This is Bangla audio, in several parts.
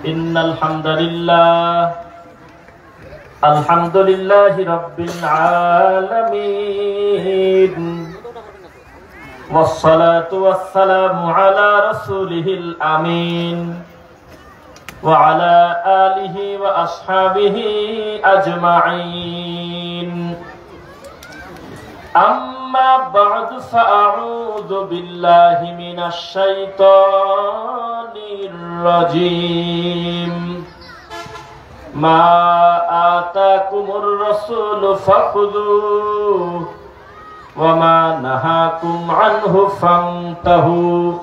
إن الحمد لله رب العالمين والصلاة والسلام على رسوله الأمين وعلى آله وأصحابه أجمعين أما بعد فأعوذ بالله من الشيطان الرجيم ما آتاكم الرسول فخذوه وما نهاكم عنه فانتهوا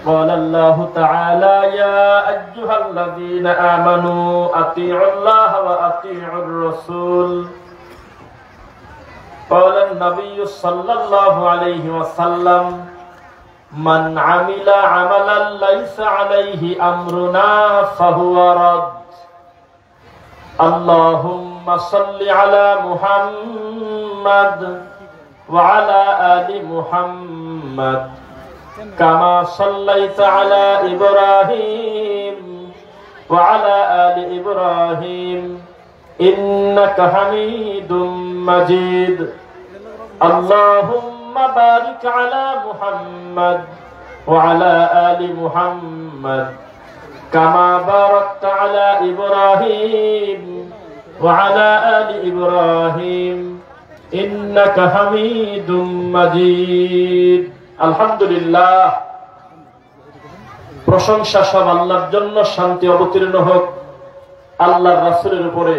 قال الله تعالى يا أيها الذين آمنوا أطيعوا الله وأطيعوا الرسول قال النبي صلى الله عليه وسلم من عمل عملا ليس عليه أمرنا فهو رد اللهم صل على محمد وعلى آل محمد كما صليت على إبراهيم وعلى آل إبراهيم إنك حميد مجيد اللهم بارك على محمد وعلى آل محمد كما باركت على إبراهيم وعلى آل إبراهيم إنك حميد مجيد الحمد لله প্রশংসা সব আল্লাহর জন্য শান্তি অবতীর্ণ হোক আল্লাহর রাসূলের উপরে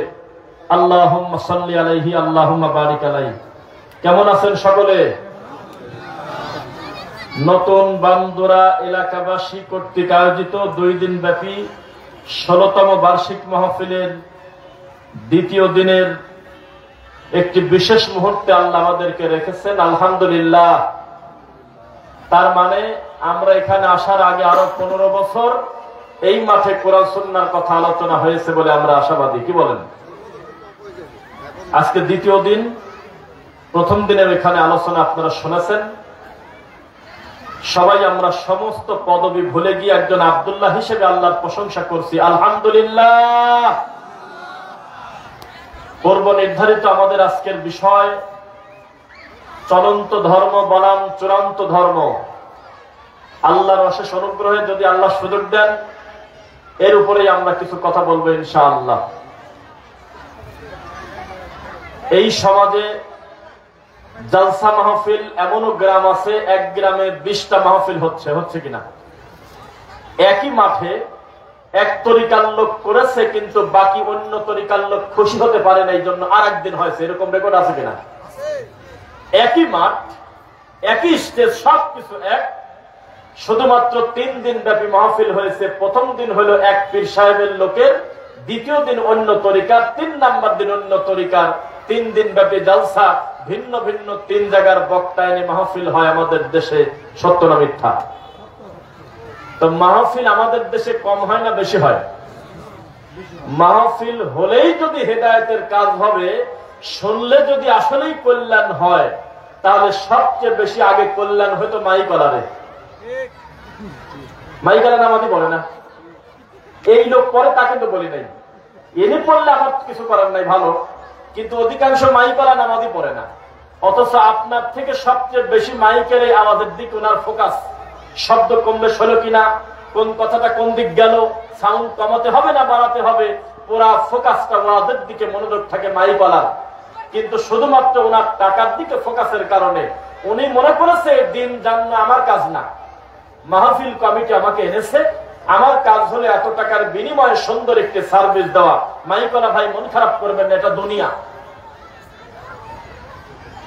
আল্লাহুম্মা সাল্লি আলাইহি আল্লাহুম্মা বারিক আলাইহি কেমন আছেন সকলে নতুন বান্দুরা এলাকাবাসী কর্তৃক আয়োজিত 2 দিন ব্যাপী 16তম বার্ষিক মাহফিলের দ্বিতীয় দিনের একটি বিশেষ মুহূর্তে আল্লাহ আমাদেরকে রেখেছেন আলহামদুলিল্লাহ তার মানে আমরা এখানে আসার আগে আরো 15 বছর এই মাঠে কোরআন সুন্নাহর কথা আলোচনা হয়েছে বলে আমরা আশাবাদী কি বলেন আজকে দ্বিতীয় দিন প্রথম দিনের এখানে আলোচনা আপনারা শুনেছেন সবাই আমরা সমস্ত পদবি ভুলে গিয়ে একজন আব্দুল্লাহ হিসেবে আল্লাহর প্রশংসা করছি আলহামদুলিল্লাহ পূর্ব নির্ধারিত আমাদের আজকের বিষয় চলন্ত ধর্ম বনাম চূড়ান্ত ধর্ম আল্লাহর অশেষ অনুগ্রহে যদি আল্লাহ সুযোগ দেন এর উপরেই আমরা কিছু কথা বলবো ইনশাআল্লাহ এই সমাজে জলসা মাহফিল এমনও গ্রাম আছে এক গ্রামে 20টা মাহফিল হচ্ছে কিনা একই মাঠে এক তরিকার লোক করেছে কিন্তু বাকি অন্য তরিকার লোক খুশি হতে পারে না এই জন্য আরেকদিন হয়েছে এরকম রেকর্ড আছে কিনা একই মাঠ একই স্টেজ সবকিছু এক শুধুমাত্র 3 দিন ব্যাপী মাহফিল হয়েছে প্রথম দিন হলো এক পীর সাহেবের লোকের দ্বিতীয় দিন অন্য তরিকার 3 নাম্বার দিন অন্য তরিকার 3 দিন ব্যাপী জলসা ভিন্ন ভিন্ন 3 জায়গার বক্তা এনে মাহফিল হয় আমাদের দেশে সত্য না মিথ্যা তো মাহফিল আমাদের দেশে কম হয় না বেশি হয় মাহফিল হলেই যদি হেদায়েতের কাজ হবে শুনলে যদি আসলেই কল্যাণ হয় তাহলে সবচেয়ে বেশি আগে কল্যাণ হয়তো মাইকলারে মাইকলা নামাজি পড়ে না এই লোক পরে তা কিন্তু বলি নাই এনে পড়লে আমার কিছু করার নাই ভালো কিন্তু অধিকাংশ মাইকলা নামাজি পড়ে না অথচ আপনার থেকে সবচেয়ে বেশি মাইকের এই আওয়াজের দিক ওনার ফোকাস শব্দ কমবে হলো কিনা কোন কথাটা কোন দিক গেল সাউন্ড কমাতে হবে না বাড়াতে হবে পুরা ফোকাসটা ওয়াজের দিকে মনোযোগ থাকে মাইকলার কিন্তু শুধুমাত্র ওনার টাকার দিকে ফোকাসের কারণে উনি মনে করেছে দিন জানা আমার কাজ না মাহফিল কমিটি আমাকে এনেছে আমার কাজ হলে এত টাকার বিনিময়ে সুন্দর একটি সার্ভিস দেওয়া মাইকলা ভাই মন খারাপ করবেন না এটা দুনিয়া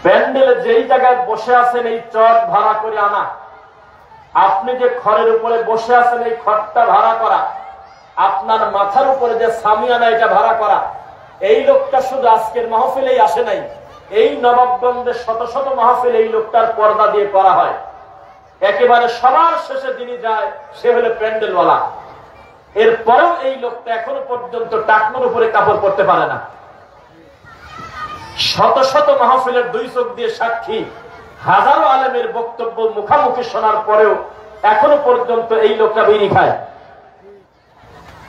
প্যান্ডেলে যেই জায়গায় বসে আছেন এই চট ভাড়া করে আনা আপনি যে খড়ের উপরে বসে আছেন এই খড়টা ভাড়া করা আপনার মাথার উপরে যে সামিয়ানা এটা ভাড়া করা এই লোকটা শুধু আজকের মাহফিলেই আসে নাই এই নবাবগঞ্জের শত শত মাহফিল এই লোকটার পর্দা দিয়ে করা হয় একেবারে সবার শেষে যিনি যায় সে হলো প্যান্ডেলওয়ালা এরপরেও এই লোকটা এখনো পর্যন্ত টাকনোর উপরে কাপড় পরতে পারে না শত শত মাহফিলের 2 চোখ দিয়ে সাক্ষী হাজারো আলেমের বক্তব্য মুখামুখি শোনার পরেও এখনো পর্যন্ত এই লোকটা বিড়ি খায়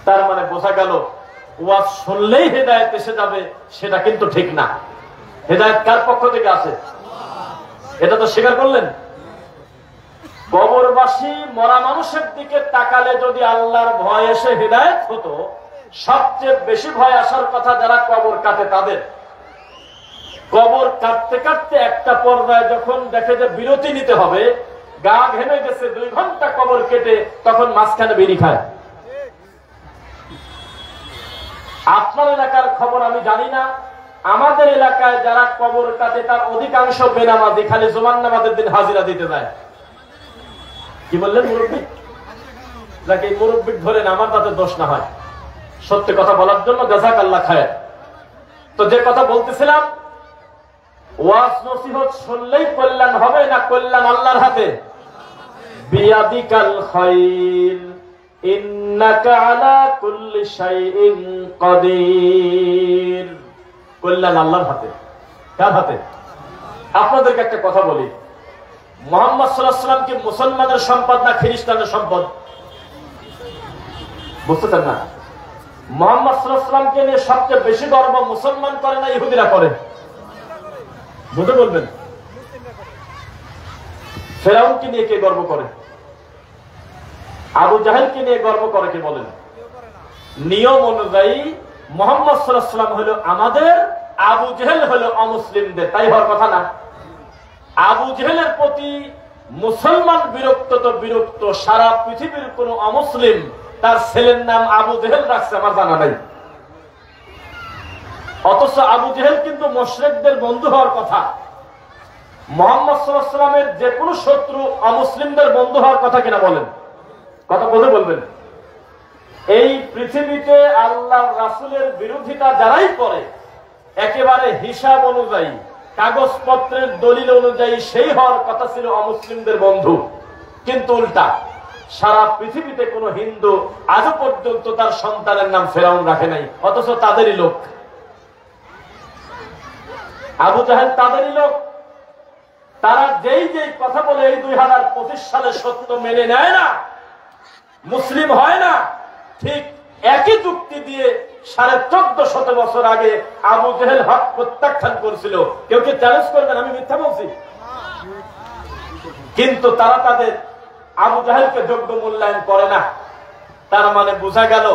তার মানে বোঝা গেল ওয়াজ শুনলেই হেদায়েত এসে যাবে, সেটা কিন্তু ঠিক না। হেদায়েত কার পক্ষ থেকে আসে? এটা তো স্বীকার করলেন। কবরবাসী মরা মানুষের দিকে তাকালে যদি আল্লাহর ভয় এসে হেদায়েত হতো, সবচেয়ে বেশি ভয় আসার কথা যারা কবর কাটে তাদের। কবর কাটতে কাটতে একটা পর্যায়ে যখন দেখে যে বিরতি নিতে হবে, গা ঘেমে গেছে, 2 ঘন্টা কবর কেটে, তখন মাঝখানে বিড়ি খায়। আপনার এলাকার খবর আমি জানি না, আমাদের এলাকায় যারা কবর কাটে তার অধিকাংশ বেনামাজি, খালি জুমার নামাজের দিন হাজিরা দিতে যায়। কি বললেন মুরব্বী? যাকে মুরব্বী ধরেন, আমার তাতে দোষ না হয়, সত্যি কথা বলার জন্য জাযাকাল্লাহ খায়ের। তো যে কথা বলতেছিলাম, ওয়াজ নসিহত শুনলেই কল্যাণ হবে না কল্যাণ আল্লাহর হাতে? বিয়াদিকাল খায়র ইন্নাকা আলা কুল্লি শাইইন কাদির। কল্যাণ আল্লাহর হাতে। কার হাতে? আপনাদেরকে একটা কথা বলি, মুহাম্মদ সাল্লাল্লাহু আলাইহি ওয়াসাল্লাম কি মুসলমানের সম্পদ না খ্রিস্টানের সম্পদ? বুঝতেছেন না? মুহাম্মদ সাল্লাল্লাহু আলাইহি ওয়াসাল্লামকে নিয়ে সবচেয়ে বেশি গর্ব মুসলমান করে না ইহুদিরা করে? বুঝে বলবেন। ফেরাউনকে নিয়ে কে গর্ব করে? আবু জাহেলকে নিয়ে গর্ব করে কে বলেন? নিয়ম অনুযায়ী মুহাম্মদ সাল্লাল্লাহু আলাইহি ওয়াসাল্লাম হলো আমাদের, আবু জেহেল হলো অমুসলিমদের। তাই হওয়ার কথা না? আবু জেহেলের প্রতি মুসলমান বিরক্ত তো বিরক্ত, সারা পৃথিবীর কোন অমুসলিম তার ছেলের নাম আবু জেহেল রাখছে আমার জানা নাই। অথচ আবু জেহেল কিন্তু মুশরিকদের বন্ধু হওয়ার কথা। মুহাম্মদ সাল্লাল্লাহু আলাইহি ওয়াসাল্লামের যে কোনো শত্রু অমুসলিমদের বন্ধু হওয়ার কথা কিনা বলেন? কথা বলে বলবেন। এই পৃথিবীতে আল্লাহর রাসূলের বিরোধিতা যারাই করে, একেবারে হিসাব অনুযায়ী, কাগজপত্রের দলিল অনুযায়ী সেই হওয়ার কথা ছিল অমুসলিমদের বন্ধু। কিন্তু উল্টা, সারা পৃথিবীতে কোন হিন্দু আজও পর্যন্ত তার সন্তানের নাম ফেরাউন রাখে নাই, অথচ তাদেরই লোক। আবু জাহেল তাদেরই লোক। তারা যেই যেই কথা বলে এই 2025 সালে সত্য মেনে নেয় না, মুসলিম হয় না, ঠিক একই যুক্তি দিয়ে 1450 বছর আগে আবু জেহেল হক প্রত্যাখ্যান করেছিল। কেউ কি চ্যালেঞ্জ করবেন আমি মিথ্যা বলছি? কিন্তু তারা তাদের আবু জাহেলকে যোগ্য মূল্যায়ন করে না। তার মানে বোঝা গেল,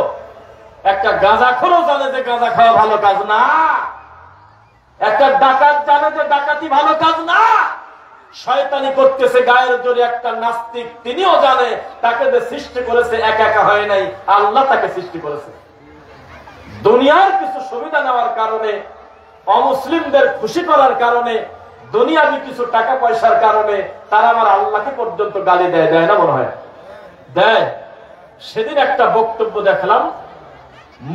একটা গাঁজাখোরও জানে যে গাঁজা খাওয়া ভালো কাজ না, একটা ডাকাত জানে যে ডাকাতি ভালো কাজ না, শয়তানি করতেছে গায়ের জোরে একটা নাস্তিক তিনিও জানে তাকে যে সৃষ্টি করেছে একা একা হয় নাই, আল্লাহ তাকে সৃষ্টি করেছে। দুনিয়ার কিছু সুবিধা নেওয়ার কারণে, অমুসলিমদের খুশি করার কারণে, দুনিয়াবি কিছু টাকা পয়সার কারণে তারা আমার আল্লাহকে পর্যন্ত গালি দেয়। দেয় না? মনে হয় দেয়। সেদিন একটা বক্তব্য দেখলাম,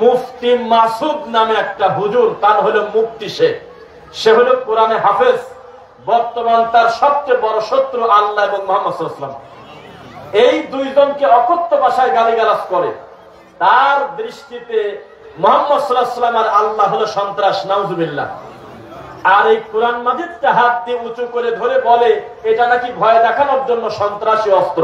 মুফতি মাসুদ নামে একটা হুজুর, তার হলো মুফতি, সে হলো কোরআনে হাফেজ। বর্তমান তার সবচেয়ে বড় শত্রু আল্লাহ এবং মুহাম্মদ সাল্লাল্লাহু আলাইহি ওয়াসাল্লাম। এই দুইজনকে অকথ্য ভাষায় গালিগালাজ করে। তার দৃষ্টিতে মুহাম্মদ সাল্লাল্লাহু আলাইহি ওয়াসাল্লাম আর আল্লাহ হলো সন্ত্রাস, নাউজুবিল্লাহ। আর এই কোরআন মাজিদটা হাত দিয়ে উঁচু করে ধরে বলে এটা নাকি ভয় দেখানোর জন্য সন্ত্রাসী অস্ত্র।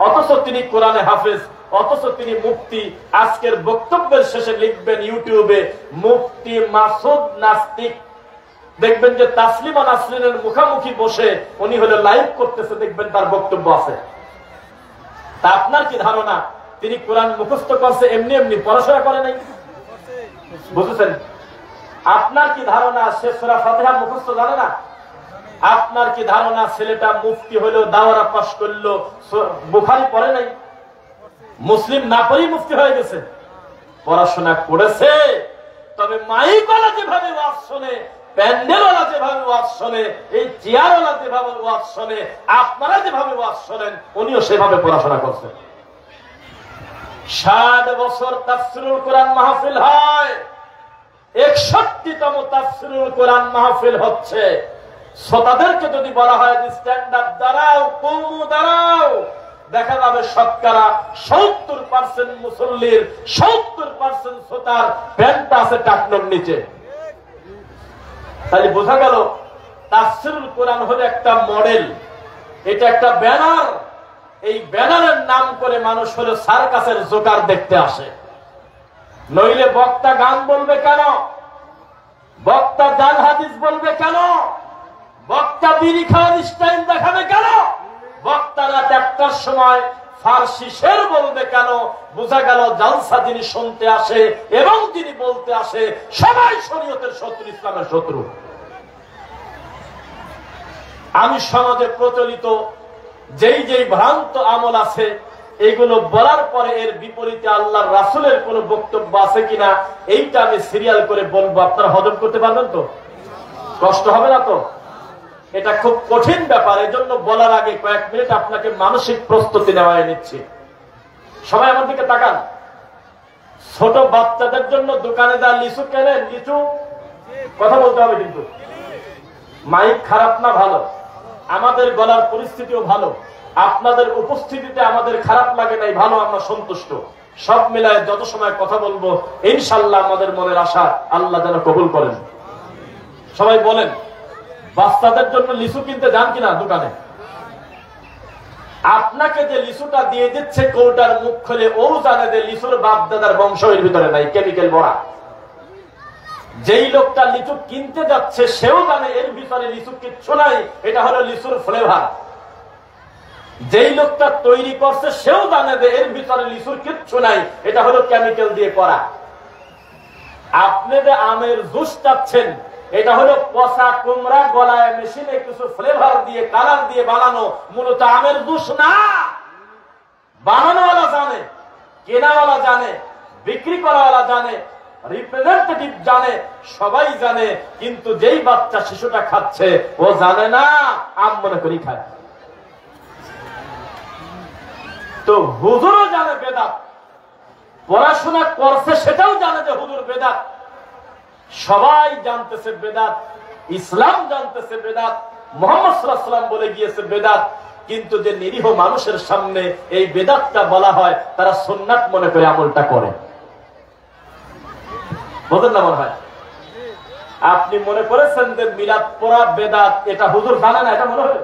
অথচ তিনি কোরআনে হাফেজ, অথচ তিনি মুফতি। আজকের বক্তব্যের শেষে লিখবেন ইউটিউবে, মুফতি মাসুদ নাস্তিক। দেখবেন যে তাসলিমা নাসরিনের মুখামুখি বসে উনি হলো লাইভ করতেছে, দেখবেন তার বক্তব্য আছে। তা আপনার কি ধারণা তিনি কোরআন মুখস্থ করছে এমনি এমনি, পড়াশোনা করে নাই? বুঝেছেন? আপনার কি ধারণা সে সূরা ফাতিহা মুখস্থ জানে না? আপনার কি ধারণা ছেলেটা মুফতি হলো, দাওরা পাস করলো, বুখারী পড়ে নাই? মুসলিম না পড়েই মুফতি হয়ে গেছে। পড়াশোনা করেছে, তবে মাইকওয়ালা যেভাবে ওয়াজ শোনে, প্যান্ডেলওয়ালা যেভাবে ওয়াজ শোনে, এই চেয়ারওয়ালা যেভাবে ওয়াজ শোনে, আপনারা যেভাবে ওয়াজ শোনেন, উনিও সেভাবে পড়াশোনা করছেন। 60 বছর তাফসীরুল কোরআন মাহফিল হয়, 61তম তাফসীরুল কোরআন মাহফিল হচ্ছে। শ্রোতাদেরকে যদি বলা হয় যে স্ট্যান্ড আপ, দাঁড়াও, কুমু দাঁড়াও, দেখা যাবে শতকরা 70% মুসল্লির, 70% শ্রোতার প্যান্টটা আছে টাকনোর নিচে। তাহলে বোঝা গেল তাফসীরুল কোরআন হলো একটা মডেল, এটা একটা ব্যানার, এই ব্যানারের নাম করে মানুষ হলো সার্কাসের জোকার দেখতে আসে। নইলে বক্তা গান বলবে কেন? বক্তা জাল হাদিস বলবে কেন? বক্তা বিড়ি খাওয়ার স্টাইল দেখাবে কেন? বক্তা রাত 1টার সময় ফার্সি শের বলবে কেন? বোঝা গেল জালসা যিনি শুনতে আসে এবং যিনি বলতে আসে সবাই শরীয়তের শত্রু, ইসলামের শত্রু। আমি সমাজে প্রচলিত যেই যেই ভ্রান্ত আমল আছে এগুলো বলার পরে এর বিপরীতে আল্লাহর রাসূলের কোন বক্তব্য আছে কিনা এইটা আমি সিরিয়াল করে বলবো। আপনারা হজম করতে পারবেন তো? কষ্ট হবে না তো? এটা খুব কঠিন ব্যাপার, এজন্য বলার আগে কয়েক মিনিট আপনাকে মানসিক প্রস্তুতি নেওয়া নিচ্ছি। সবাই আমার দিকে তাকান। ছোট বাচ্চাদের জন্য দোকানে যা লিচু কেনেন, লিচু কথা বলতে হবে কিন্তু। মাইক খারাপ না ভালো, আমাদের গলার পরিস্থিতিও ভালো, আপনাদের উপস্থিতিতে আমাদের খারাপ লাগে নাই, ভালো, আমরা সন্তুষ্ট। সব মিলায় যত সময় কথা বলবো ইনশাআল্লাহ আমাদের মনের আশা আল্লাহ যেন কবুল করেন। সবাই বলেন, বাচ্চাদের জন্য লিচু কিনতে যান কিনা দোকানে? আপনাকে যে লিচুটা দিয়ে দিচ্ছে কৌটার মুখ খুলে, ও জানে যে লিচুর বাপ দাদার বংশ এর ভিতরে নাই, কেমিক্যাল ভরা। যেই লোকটা লিচু কিনতে যাচ্ছে সেও জানে এর ভিতরে লিচু কিচ্ছু নাই, এটা হলো লিচুর ফ্লেভার। যেই লোকটা তৈরি করছে সেও জানে যে এর ভিতরে লিচুর কিচ্ছু নাই, এটা হলো কেমিক্যাল দিয়ে করা। আপনি যে আমের জুস চাচ্ছেন এটা হলো পচা কুমড়া গলায় মেশিনে কিছু ফ্লেভার দিয়ে কালার দিয়ে বানানো, মূলত আমের জুস না। বানানোওয়ালা জানে, কেনাওয়ালা জানে, বিক্রি করাওয়ালা জানে, রিপ্রেজেন্টেটিভ জানে, সবাই জানে, কিন্তু যেই বাচ্চা শিশুটা খাচ্ছে ও জানে না, আম মনে করি খায়। তো হুজুরও জানে বেদাত, পড়াশোনা করছে সেটাও জানে যে হুজুর বেদাত, সবাই জানতেছে বেদাত, ইসলাম জানতেছে বেদাত, মুহাম্মদ সাল্লাল্লাহু আলাইহি ওয়াসাল্লাম বলে গিয়েছে বেদাত, কিন্তু যে নিরীহ মানুষের সামনে এই বেদাতটা বলা হয় তারা সুন্নাত মনে করে আমলটা করে। বুঝলেন না? মনে হয় আপনি মনে করেছেন যে মিলাদ পড়া বেদাত, এটা হুজুর জানে না, এটা মনে হয়।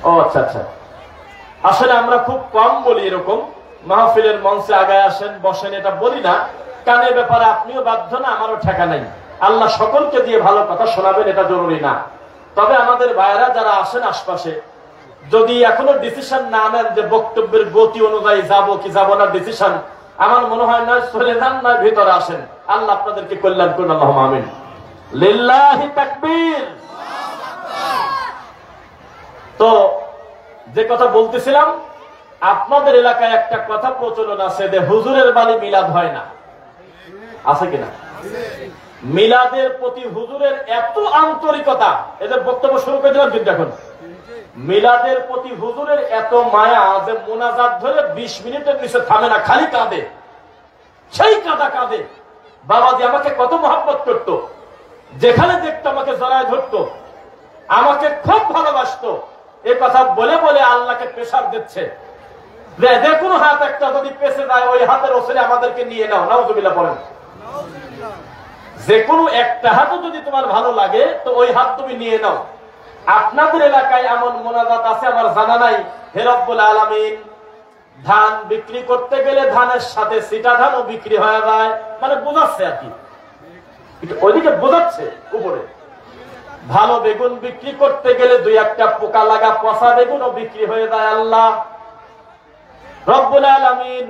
ও আচ্ছা আচ্ছা, আসলে আমরা খুব কম বলি এরকম। মাহফিলের মঞ্চে আগায় আসেন, বসেন, এটা বলি না, কানে ব্যাপারে আপনিও বাধ্য না, আমারও ঠেকা নাই। আল্লাহ সকলকে দিয়ে ভালো কথা শোনাবেন, এটা জরুরি না। তবে আমাদের ভাইয়েরা যারা আসেন আশপাশে, যদি এখনো ডিসিশন না নেন যে বক্তব্যের গতি অনুযায়ী যাবো কি যাবো না, ডিসিশন, আমার মনে হয় নয় চলে যান, নয় ভিতরে আসেন। আল্লাহ আপনাদেরকে কল্যাণ করুন, আল্লাহুম্মা আমিন। লিল্লাহি তাকবীর। তো যে কথা বলতেছিলাম, আপনাদের এলাকায় একটা কথা প্রচলন আছে যে হুজুরের বাড়ি মিলাদ হয় না, আছে কিনা? মিলাদের প্রতি হুজুরের এত আন্তরিকতা, এদের বক্তব্য শুরু করে দিলাম কিন্তু এখন। মিলাদের প্রতি হুজুরের এত মায়া যে মোনাজাত ধরে 20 মিনিটের নিচে থামে না, খালি কাঁদে, সেই কাঁদা কাঁদে। বাবাজি আমাকে কত মহব্বত করতো, যেখানে দেখতো আমাকে জড়ায় ধরতো, আমাকে খুব ভালোবাসতো। এই কথা বলে বলে আল্লাহকে প্রেসার দিচ্ছে যে কোনো হাত একটা যদি পেছে যায় ওই হাতের ওসিলে আমাদেরকে নিয়ে নাও, নাউজুবিল্লাহ পড়েন। যে কোনো একটা হাতও যদি তোমার ভালো লাগে তো ওই হাত তুমি নিয়ে নাও। আপনাদের এলাকায় এমন মোনাজাত আছে আমার জানা নাই। হে রব্বুল আলামিন, ধান বিক্রি করতে গেলে ধানের সাথে সিটা ধানও বিক্রি হয়ে যায়, মানে বোঝাচ্ছে আর কি, ওইদিকে বোঝাচ্ছে উপরে। ভালো বেগুন বিক্রি করতে গেলে 2-1টা পোকা লাগা পচা বেগুনও বিক্রি হয়ে যায়। আল্লাহ রব্বুল আলামিন,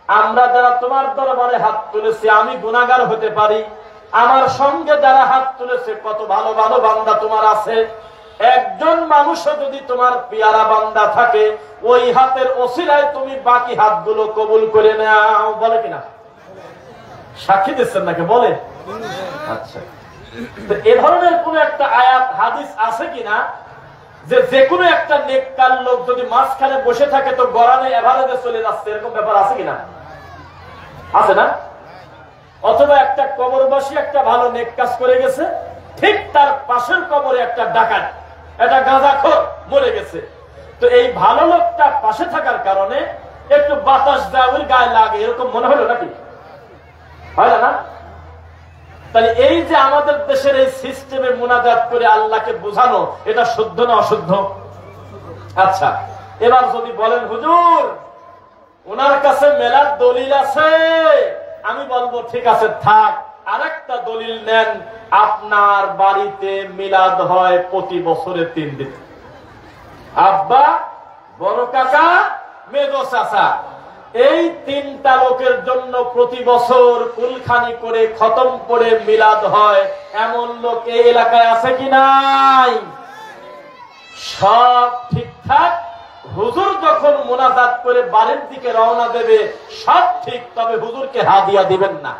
আমরা যারা তোমার দরবারে হাত তুলেছি, আমি গুনাহগার হতে পারি, আমার সঙ্গে যারা হাত তুলেছে কত ভালো ভালো বান্দা তোমার আছে। একজন মানুষও যদি তোমার পেয়ারা বান্দা থাকে, ওই হাতের ওসিলায় তুমি বাকি হাতগুলো কবুল করে নাও, বলে কিনা? সাক্ষী দিচ্ছেন নাকি? বলে। আচ্ছা, এ ধরনের কোন একটা আয়াত হাদিস আছে কিনা যে কোনো একটা নেককার লোক যদি মাঝখানে বসে থাকে তো গরানে এভারেজে চলে যাচ্ছে, এরকম ব্যাপার আছে কিনা? আছে না? অথবা একটা কবরবাসী একটা ভালো নেক কাজ করে গেছে, ঠিক তার পাশের কবরে একটা ডাকাত, একটা গাঁজাখোর মরে গেছে, তো এই ভালো লোকটা পাশে থাকার কারণে একটু বাতাস দেওয়া ওই গায়ে লাগে, এরকম মনে হলো নাকি? হয় না? তাহলে এই যে আমাদের দেশের এই সিস্টেমে মুনাজাত করে আল্লাহকে বোঝানো, এটা শুদ্ধ না অশুদ্ধ? আচ্ছা, এবার যদি বলেন হুজুর ওনার কাছে মেলার দলিল আছে, আমি বলবো ঠিক আছে থাক, আরেকটা দলিল নেন, আপনার বাড়িতে মিলাদ হয় প্রতি বছরে 3 দিন। আব্বা, বড় কাকা, মেজো চাচা, এই 3টা লোকের জন্য প্রতি বছর কুলখানি করে খতম করে মিলাদ হয়, এমন লোক এই এলাকায় আছে কি নাই? সব ঠিকঠাক, হুজুর যখন মোনাজাত করে বাড়ির দিকে রওনা দেবে সব ঠিক, তবে হুজুরকে হাদিয়া দিবেন না।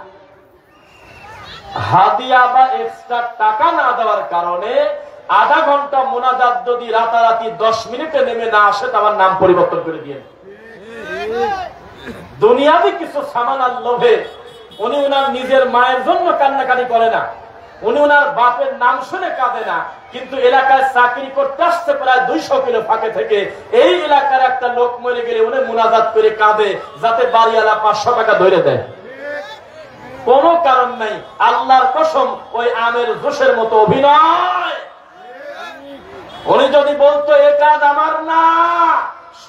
হাদিয়া বা এক্সট্রা টাকা না দেওয়ার কারণে আধা ঘন্টা মোনাজাত যদি রাতারাতি 10 মিনিটে নেমে না আসে, তার নাম পরিবর্তন করে দিয়ে দুনিয়াবি কিছু সামানার লোভে উনি ওনার নিজের মায়ের জন্য কান্নাকাটি করে না, উনি ওনার বাপের নাম শুনে কাঁদে না, কিন্তু এলাকায় চাকরি করতে আসছে প্রায় 200 কিলো ফাঁকে থেকে, এই এলাকার একটা লোক মরে গেলে উনি মুনাজাত করে কাঁদে যাতে বাড়িওয়ালা 500 টাকা ধরে দেয়। কোন কারণ নাই, আল্লাহর কসম ওই আমের জোশের মতো অভিনয়। উনি যদি বলতো এ কাজ আমার না,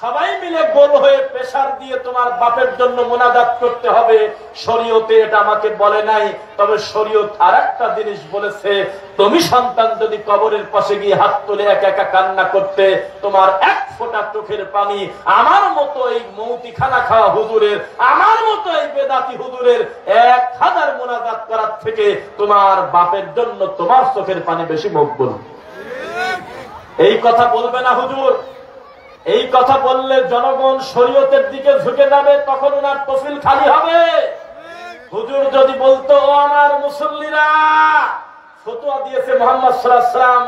সবাই মিলে গোল হয়ে প্রেসার দিয়ে তোমার বাপের জন্য মুনাজাত করতে হবে, শরীয়তে এটা আমাকে বলে নাই, তবে শরীয়ত আরেকটা জিনিস বলেছে, তুমি সন্তান যদি কবরের পাশে গিয়ে হাত তুলে একা একা কান্না করতে, তোমার 1 ফোঁটা চোখের পানি আমার মতো এই মৌতিখানা খাওয়া হুজুরের, আমার মতো এই বেদাতি হুজুরের 1000 মুনাজাত করার থেকে তোমার বাপের জন্য তোমার চোখের পানি বেশি মকবুল। এই কথা বলবে না হুজুর, এই কথা বললে জনগণ শরীয়তের দিকে ঝুঁকে যাবে, তখন ওনার তফসিল খালি হবে। হুজুর যদি বলতো ও আমার মুসল্লিরা, ফতোয়া দিয়েছে মুহাম্মদ সাল্লাল্লাহু আলাইহি ওয়াসাল্লাম,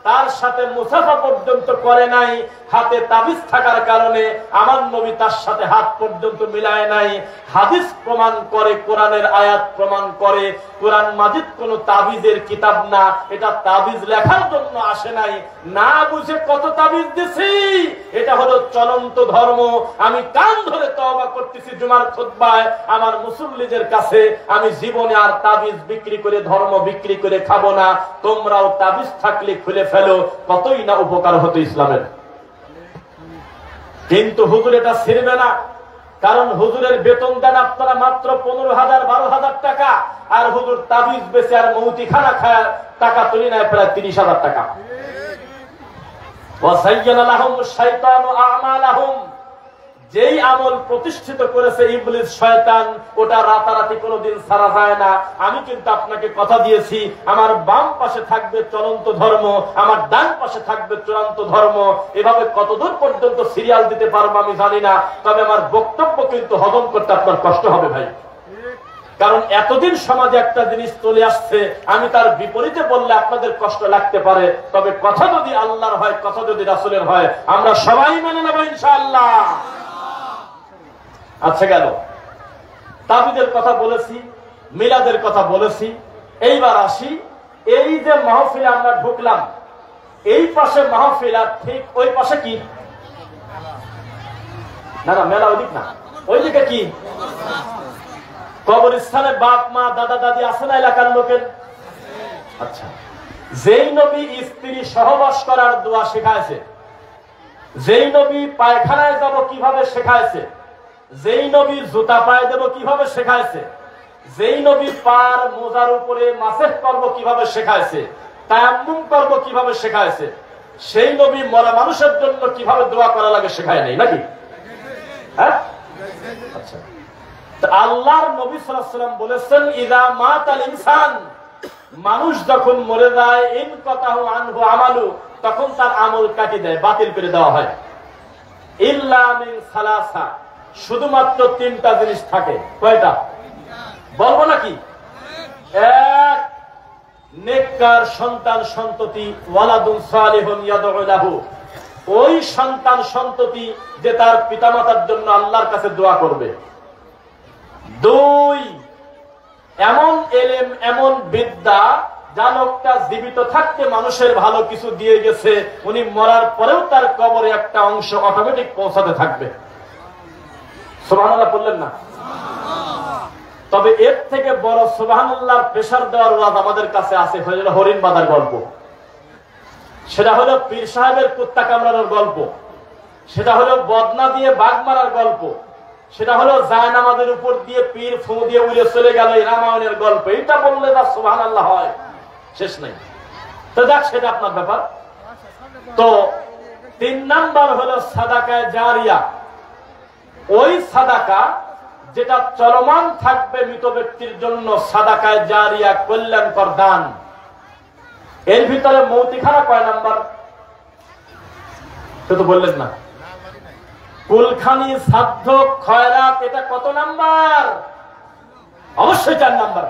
তার সাথে মুসাফা পর্যন্ত করে নাই, হাতে তাবিজ থাকার কারণে আমার নবী তার সাথে হাত পর্যন্ত মিলায় নাই, হাদিস প্রমাণ করে, কোরআনের আয়াত প্রমাণ করে, কোরআন মাজিদ কোন তাবিজের কিতাব না, এটা তাবিজ লেখার জন্য আসে নাই, না বুঝে কত তাবিজ দিছি, এটা হলো চলন্ত ধর্ম। আমি কান ধরে তওবা করতেছি জুমার খুতবায় আমার মুসল্লিদের কাছে, আমি জীবনে আর তাবিজ বিক্রি করে, ধর্ম বিক্রি করে খাবো না, তোমরাও তাবিজ থাকলে খুলে ফেলো, কতই না উপকার হতো ইসলামের। কিন্তু হুজুর এটা ছিড়বে না, কারণ হুজুরের বেতন দেন আপনারা মাত্র 15,000-12,000 টাকা, আর হুজুর তাবিজ বেচে আর মৌতিখানা খায় টাকা তুলি নেয় প্রায় 30,000 টাকা। ওয়াসাইয়ানা লাহুম শাইতানু আমালাহুম, যেই আমল প্রতিষ্ঠিত করেছে ইবলিস শয়তান, ওটা রাতারাতি কোনোদিন ছাড়া যায় না। আমি কিন্তু আপনাকে কথা দিয়েছি, আমার বাম পাশে থাকবে চলন্ত ধর্ম, আমার ডান পাশে থাকবে চূড়ান্ত ধর্ম। এভাবে কতদূর পর্যন্ত সিরিয়াল দিতে পারবো আমি জানি না, তবে আমার বক্তব্য কিন্তু হজম করতে আপনার কষ্ট হবে ভাই, কারণ এতদিন সমাজে একটা জিনিস চলে আসছে, আমি তার বিপরীতে বললে আপনাদের কষ্ট লাগতে পারে, তবে কথা যদি আল্লাহর হয়, কথা যদি রাসূলের হয়, আমরা সবাই মেনে নেব ইনশাআল্লাহ। আচ্ছা, গেল তাবিজের কথা বলেছি, মিলাদের কথা বলেছি, এইবার আসি, এই যে মাহফিলে আমরা ঢুকলাম, এই পাশে মাহফিল আর ঠিক ওই পাশে কি, না না মেলা ওইদিক না, ওইদিকে কি কবরস্থানে বাপ মা দাদা দাদি আছে না এলাকার লোকের? আচ্ছা, যেই নবী স্ত্রী সহবাস করার দোয়া শেখাইছে, যেই নবী পায়খানায় যাব কিভাবে শেখাইছে, যেই নবী জুতা পায়ে দেব কিভাবে শেখাইছে, যেই নবী পার মোজার উপরে মাসেহ করব কিভাবে শেখাইছে, তায়াম্মুম করব কিভাবে শেখাইছে, সেই নবী মরা মানুষের জন্য কিভাবে দোয়া করা লাগে শেখায় নাই নাকি? হ্যাঁ, আচ্ছা, আল্লাহর নবী সাল্লাল্লাহু আলাইহি ওয়াসাল্লাম বলেছেন, ইযা মাতাল ইনসান, মানুষ যখন মরে যায়, ইনকাতাহু আনহু আমালু, তখন তার আমল কাটি দেয়, বাতিল করে দেওয়া হয়। ইল্লা মিন সালাসা, শুধুমাত্র 3টা জিনিস থাকে। কয়টা বলবো নাকি? 1, নেককার সন্তান সন্ততি, ওয়ালাদুন সালিহুন ইয়াদউ লাহু, ওই সন্তান সন্ততি যে তার পিতামাতার জন্য আল্লাহর কাছে দোয়া করবে। 2, এমন এলেম, এমন বিদ্যা যা লোকটা জীবিত থাকতে মানুষের ভালো কিছু দিয়ে গেছে, উনি মরার পরেও তার কবরে একটা অংশ অটোমেটিক পৌঁছাতে থাকবে। সুবহানাল্লাহ বললেন না? তবে এর থেকে বড় সুবহানাল্লাহর প্রেসার দেওয়ার ওয়াজ আমাদের কাছে আছে, হরিণ বাঁধার গল্প। সেটা হলো পীর সাহেবের কুত্তা কামড়ানোর গল্প। সেটা হলো বদনা দিয়ে বাঘ মারার গল্প, সেটা হলো জায়নামাজের উপর দিয়ে পীর ফু দিয়ে উড়ে চলে গেল, এই রামায়ণের গল্প। এটা বললে যা সুবহানাল্লাহ হয়, শেষ নাই। তো দেখ, সেটা আপনার ব্যাপার। তো 3 নাম্বার হলো সাদাকায়ে জারিয়া। ওই সাদাকা যেটা চলমান থাকবে মৃত ব্যক্তির জন্য, সাদাকায়ে জারিয়া, কল্যাণকর দান। এর ভিতরে মৌতিখানা কয় নাম্বার? তো বললেন না। কুলখানি, সাধ্য, খয়রাত, এটা কত নাম্বার? অবশ্যই 4 নাম্বার।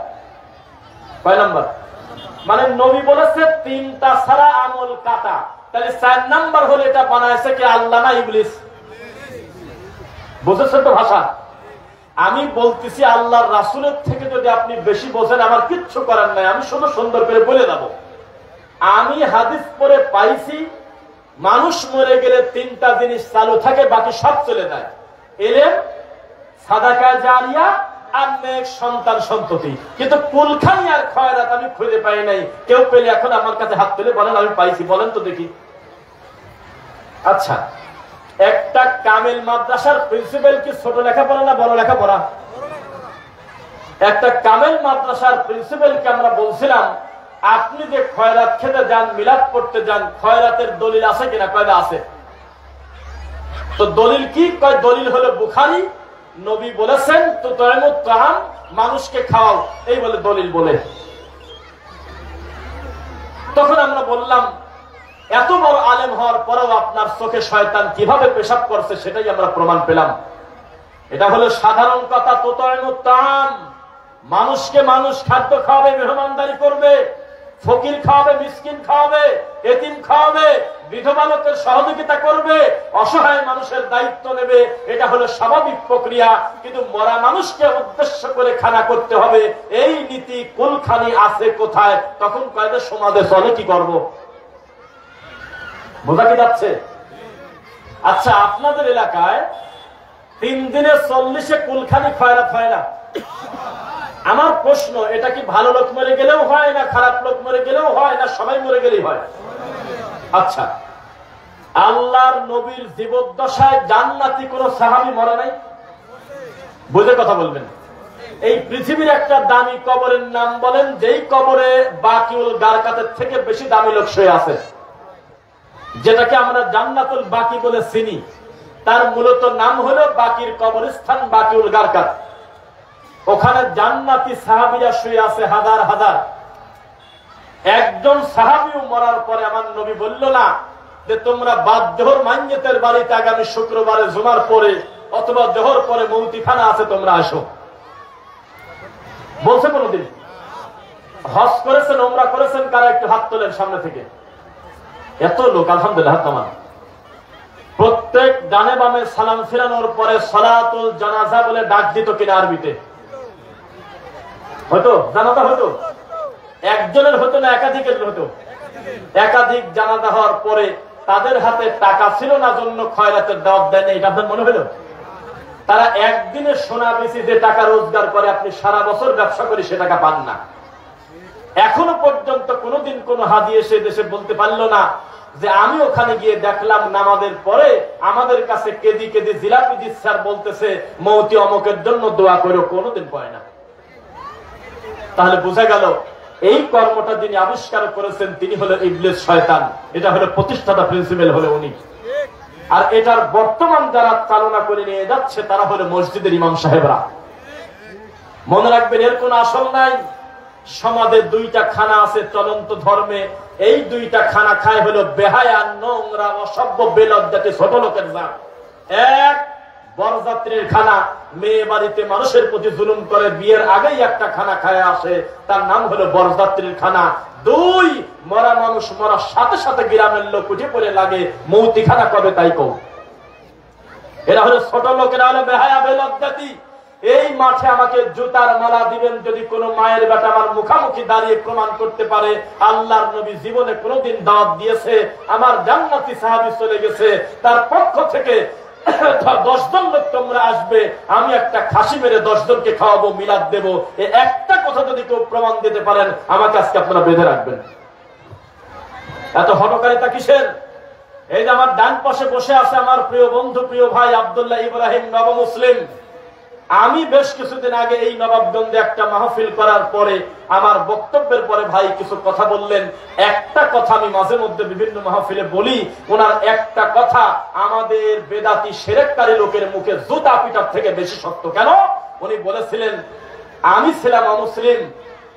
কয় নাম্বার? মানে নবী বলেছে 3টা ছাড়া আমল কাটা। তাহলে 4 নাম্বার হলে এটা বানাইছে কি আল্লাহ না ইবলিস? বুঝেছেন তো ভাষা? আমি বলতেছি আল্লাহর রাসূলের থেকে যদি আপনি বেশি বোঝেন, আমার কিচ্ছু করার নাই, আমি শুধু সুন্দর করে বলে দেব। আমি হাদিস পড়ে পাইছি মানুষ মরে গেলে 3টা জিনিস চালু থাকে, বাকি সব চলে যায়। ইলম, সাদাকায়ে জারিয়া আর নেক সন্তান সন্ততি। কিন্তু কুলখানি আর খয়রাত আমি খুঁজে পাই নাই। কেউ পেলে এখন আমার কাছে হাত তুলে বলেন আমি পাইছি, বলেন তো দেখি। আচ্ছা, একটা কামিল মাদ্রাসার প্রিন্সিপাল কি ছোট লেখাপড়া না বড় লেখাপড়া? একটা কামিল মাদ্রাসার প্রিন্সিপালকে আমরা বলছিলাম, আপনি যে খয়রাত খেতে যান, মিলাদ পড়তে যান, খয়রাতের দলিল আছে কিনা? কয়টা আছে। তো দলিল কি? কয় দলিল হলো বুখারী, নবী বলেছেন তো তুতিমুত তাআম, মানুষকে খাওয়াও, এই বলে দলিল বলে। তখন আমরা বললাম, এত বড় আলেম হওয়ার পরেও আপনার চোখে শয়তান কিভাবে পেশাব করছে সেটাই আমরা প্রমাণ পেলাম। এটা হলো সাধারণ কথা, তুতিমুত তাআম, মানুষকে মানুষ খাদ্য খাওয়াবে, মেহমানদারি করবে, ফকির খাওয়াবে, মিসকিন খাওয়াবে, এতিম খাওয়াবে, বিধবা লোকের সহযোগিতা করবে, অসহায় মানুষের দায়িত্ব নেবে। এটা হলো স্বাভাবিক প্রক্রিয়া। কিন্তু মরা মানুষকে উদ্দেশ্য করে খানা করতে হবে, এই নীতি কুলখানি আছে কোথায়? তখন কয়টা সমাজে চলে, কি করব? বোঝা কি যাচ্ছে? আচ্ছা, আপনাদের এলাকায় 3 দিনে 40-এ কুলখানি খয়রাত হয় না? আমার প্রশ্ন, এটা কি ভালো লোক মরে গেলেও হয়, না খারাপ লোক মরে গেলেও হয়, না সবাই মরে গেলেই হয়? আচ্ছা, আল্লাহর নবীর জীবদ্দশায় জান্নাতি কোন সাহাবী মরে নাই? বুঝে কথা বলবেন। এই পৃথিবীর একটা দামি কবরের নাম বলেন, যেই কবরে বাকিউল গারকাতের থেকে বেশি দামি লোক শুয়ে আছে, যেটাকে আমরা জান্নাতুল বাকি বলে চিনি। তার মূলত নাম হলো বাকির কবরস্থান, বাকিউল গারকাত। ওখানে জান্নাতি সাহাবীরা শুয়ে আছে হাজার হাজার। একজন সাহাবীও মরার পরে আমার নবী বলল না যে তোমরা বাদ জোহর মাইয়েতের বাড়িতে আগামী শুক্রবারে জুমার পরে অথবা জোহর পরে মৌতিখানা আছে, তোমরা আসো। বলছে কোনদিন? হজ করেছেন, উমরা করেছেন কারা? একটু হাত তোলেন সামনে থেকে। এত লোক, আলহামদুলিল্লাহ, হাত নামান। প্রত্যেক ডানে বামে সালাম ফিরানোর পরে সালাতুল জানাজা বলে ডাক দিত কিনা আরবিতে? হতো? জানাজা হতো? একজনের হতো না একাধিকের হতো? একাধিক জানাজা হওয়ার পরে তাদের হাতে টাকা ছিল না, জন্য খয়রাতের দাওয়াত দেন। এটা আপনার মনে হলো? তারা একদিনে সোনা বেশি যে টাকা রোজগার করে, আপনি সারা বছর ব্যবসা করে সে টাকা পান না। এখনো পর্যন্ত কোনদিন কোন হাজি এসে দেশে বলতে পারলো না যে আমি ওখানে গিয়ে দেখলাম নামাজের পরে আমাদের কাছে কেজি কেজি জিলাপি দিচ্ছে আর বলতেছে মৌতি অমকের জন্য দোয়া করো। কোনদিন পায় না। তাহলে বোঝা গেল এই কর্মটা যিনি আবিষ্কার করেছেন তিনি হলো ইবলিস, শয়তান। এটা হলো প্রতিষ্ঠাতা, প্রিন্সিপাল হলো উনি। আর এটার বর্তমান যারা চালনা করে নিয়ে যাচ্ছে তারা হলো মসজিদের ইমাম সাহেবরা। মনে রাখবেন, এর কোন আসল নাই। সমাজে 2টা খানা আছে চলন্ত ধর্মে। এই 2টা খানা খায় হলো বেহায়া, নোংরা, অসভ্য, বেলজ্জাতি ছোট লোকের জাত। এক, বরযাত্রীর খানা, মেয়ে বাড়িতে মানুষের প্রতি জুলুম করে বিয়ের আগেই একটা খানা খায় আসে, তার নাম হলো বরযাত্রীর খানা। 2, মরা মানুষ মরার সাথে সাথে গ্রামের লোক উঠে পড়ে লাগে মৌতি খানা কবে তাই কও। এরা হলো ছোট লোকেরা, হলো বেহায়া, বেলজ্জাতি। এই মাঠে আমাকে জুতার মালা দিবেন যদি কোন মায়ের বেটা আমার মুখামুখি দাঁড়িয়ে প্রমাণ করতে পারে আল্লাহর নবী জীবনে কোনদিন দাওয়াত দিয়েছে, আমার জান্নাতি সাহাবী চলে গেছে, তার পক্ষ থেকে 10 জন লোক তোমরা আসবে, আমি একটা খাসি মেরে 10 জনকে খাওয়াবো, মিলাদ দেব। এই একটা কথা যদি কেউ প্রমাণ দিতে পারেন আমাকে আজকে আপনারা বেঁধে রাখবেন। এত হটকারিতা কিসের? এই যে আমার ডান পাশে বসে আছে আমার প্রিয় বন্ধু, প্রিয় ভাই আব্দুল্লাহ ইব্রাহিম নব মুসলিম। আমি বেশ কিছুদিন আগে এই নবাবগঞ্জে একটা মাহফিল করার পরে আমার বক্তব্যের পরে ভাই কিছু কথা বললেন। একটা কথা আমি মাঝে মধ্যে বিভিন্ন মাহফিলে বলি, ওনার একটা কথা আমাদের বেদাতি শিরককারী লোকের মুখে জুতা পিটার থেকে বেশি সত্য। কেন? উনি বলেছিলেন, আমি ছিলাম অমুসলিম,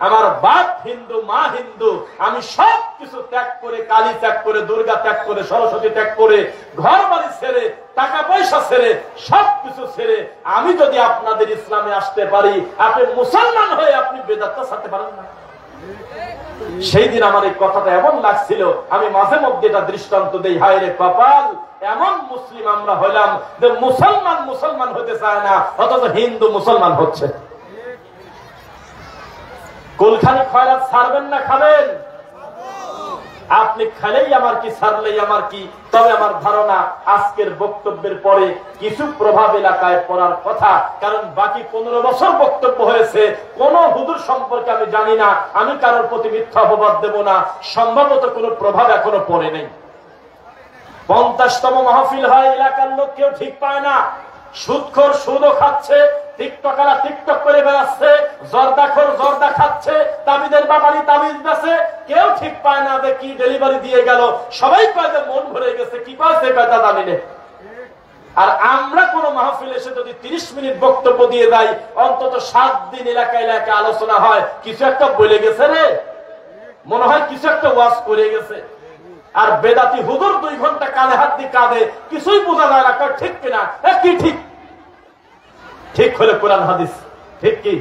আমার বাপ হিন্দু, মা হিন্দু, আমি সব কিছু ত্যাগ করে, কালী ত্যাগ করে, দুর্গা ত্যাগ করে, সরস্বতী ত্যাগ করে, ঘর বাড়ি ছেড়ে, টাকা পয়সা ছেড়ে, সবকিছু ছেড়ে আমি যদি আপনাদের ইসলামে আসতে পারি, আপনি মুসলমান হয়ে আপনি বেদাতটা ছাড়তে পারেন না। সেই দিন আমার এই কথাটা এমন লাগছিল, আমি মাঝে মধ্যে এটা দৃষ্টান্ত দেই, হায় রে কপাল, এমন মুসলিম আমরা হইলাম যে মুসলমান মুসলমান হতে চায় না, অথচ হিন্দু মুসলমান হচ্ছে। কুলখানি খয়রাত ছাড়বেন না খাবেন? আপনি খেলেই আমার কি, ছাড়লেই আমার কি। তবে আমার ধারণা আজকের বক্তব্যের পরে কিছু প্রভাব এলাকায় পড়ার কথা, কারণ বাকি 15 বছর বক্তব্য হয়েছে। কোন হুজুর সম্পর্কে আমি জানি না, আমি কারোর প্রতি মিথ্যা অপবাদ দেব না, সম্ভবত কোনো প্রভাব এখনো পড়ে নেই। 50তম মাহফিল হয়, এলাকার লোক কেউ ঠিক পায় না। সুদখোর সুদও খাচ্ছে, টিকটকারা টিকটক করে বেড়াচ্ছে, জর্দাখোর জর্দা খাচ্ছে, তাবিদের বাবারি তাবিজ বেছে, কেউ ঠিক পায় না যে কি ডেলিভারি দিয়ে গেল। সবাই কয় যে মন ভরে গেছে, কি পাচ্ছে কথা জানি না। আর আমরা কোন মাহফিল এসে যদি 30 মিনিট বক্তব্য দিয়ে যাই, অন্তত 7 দিন এলাকা এলাকায় আলোচনা হয়, কিছু একটা বলে গেছে রে, মনে হয় কিছু একটা ওয়াজ করে গেছে। আর বেদাতি হুজুর 2 ঘন্টা কানে হাত দিয়ে কাঁদে, কিছুই বোঝা যায় না, ঠিক কিনা? কি ঠিক? ঠিক হলে কোরআন হাদিস, ঠিক কি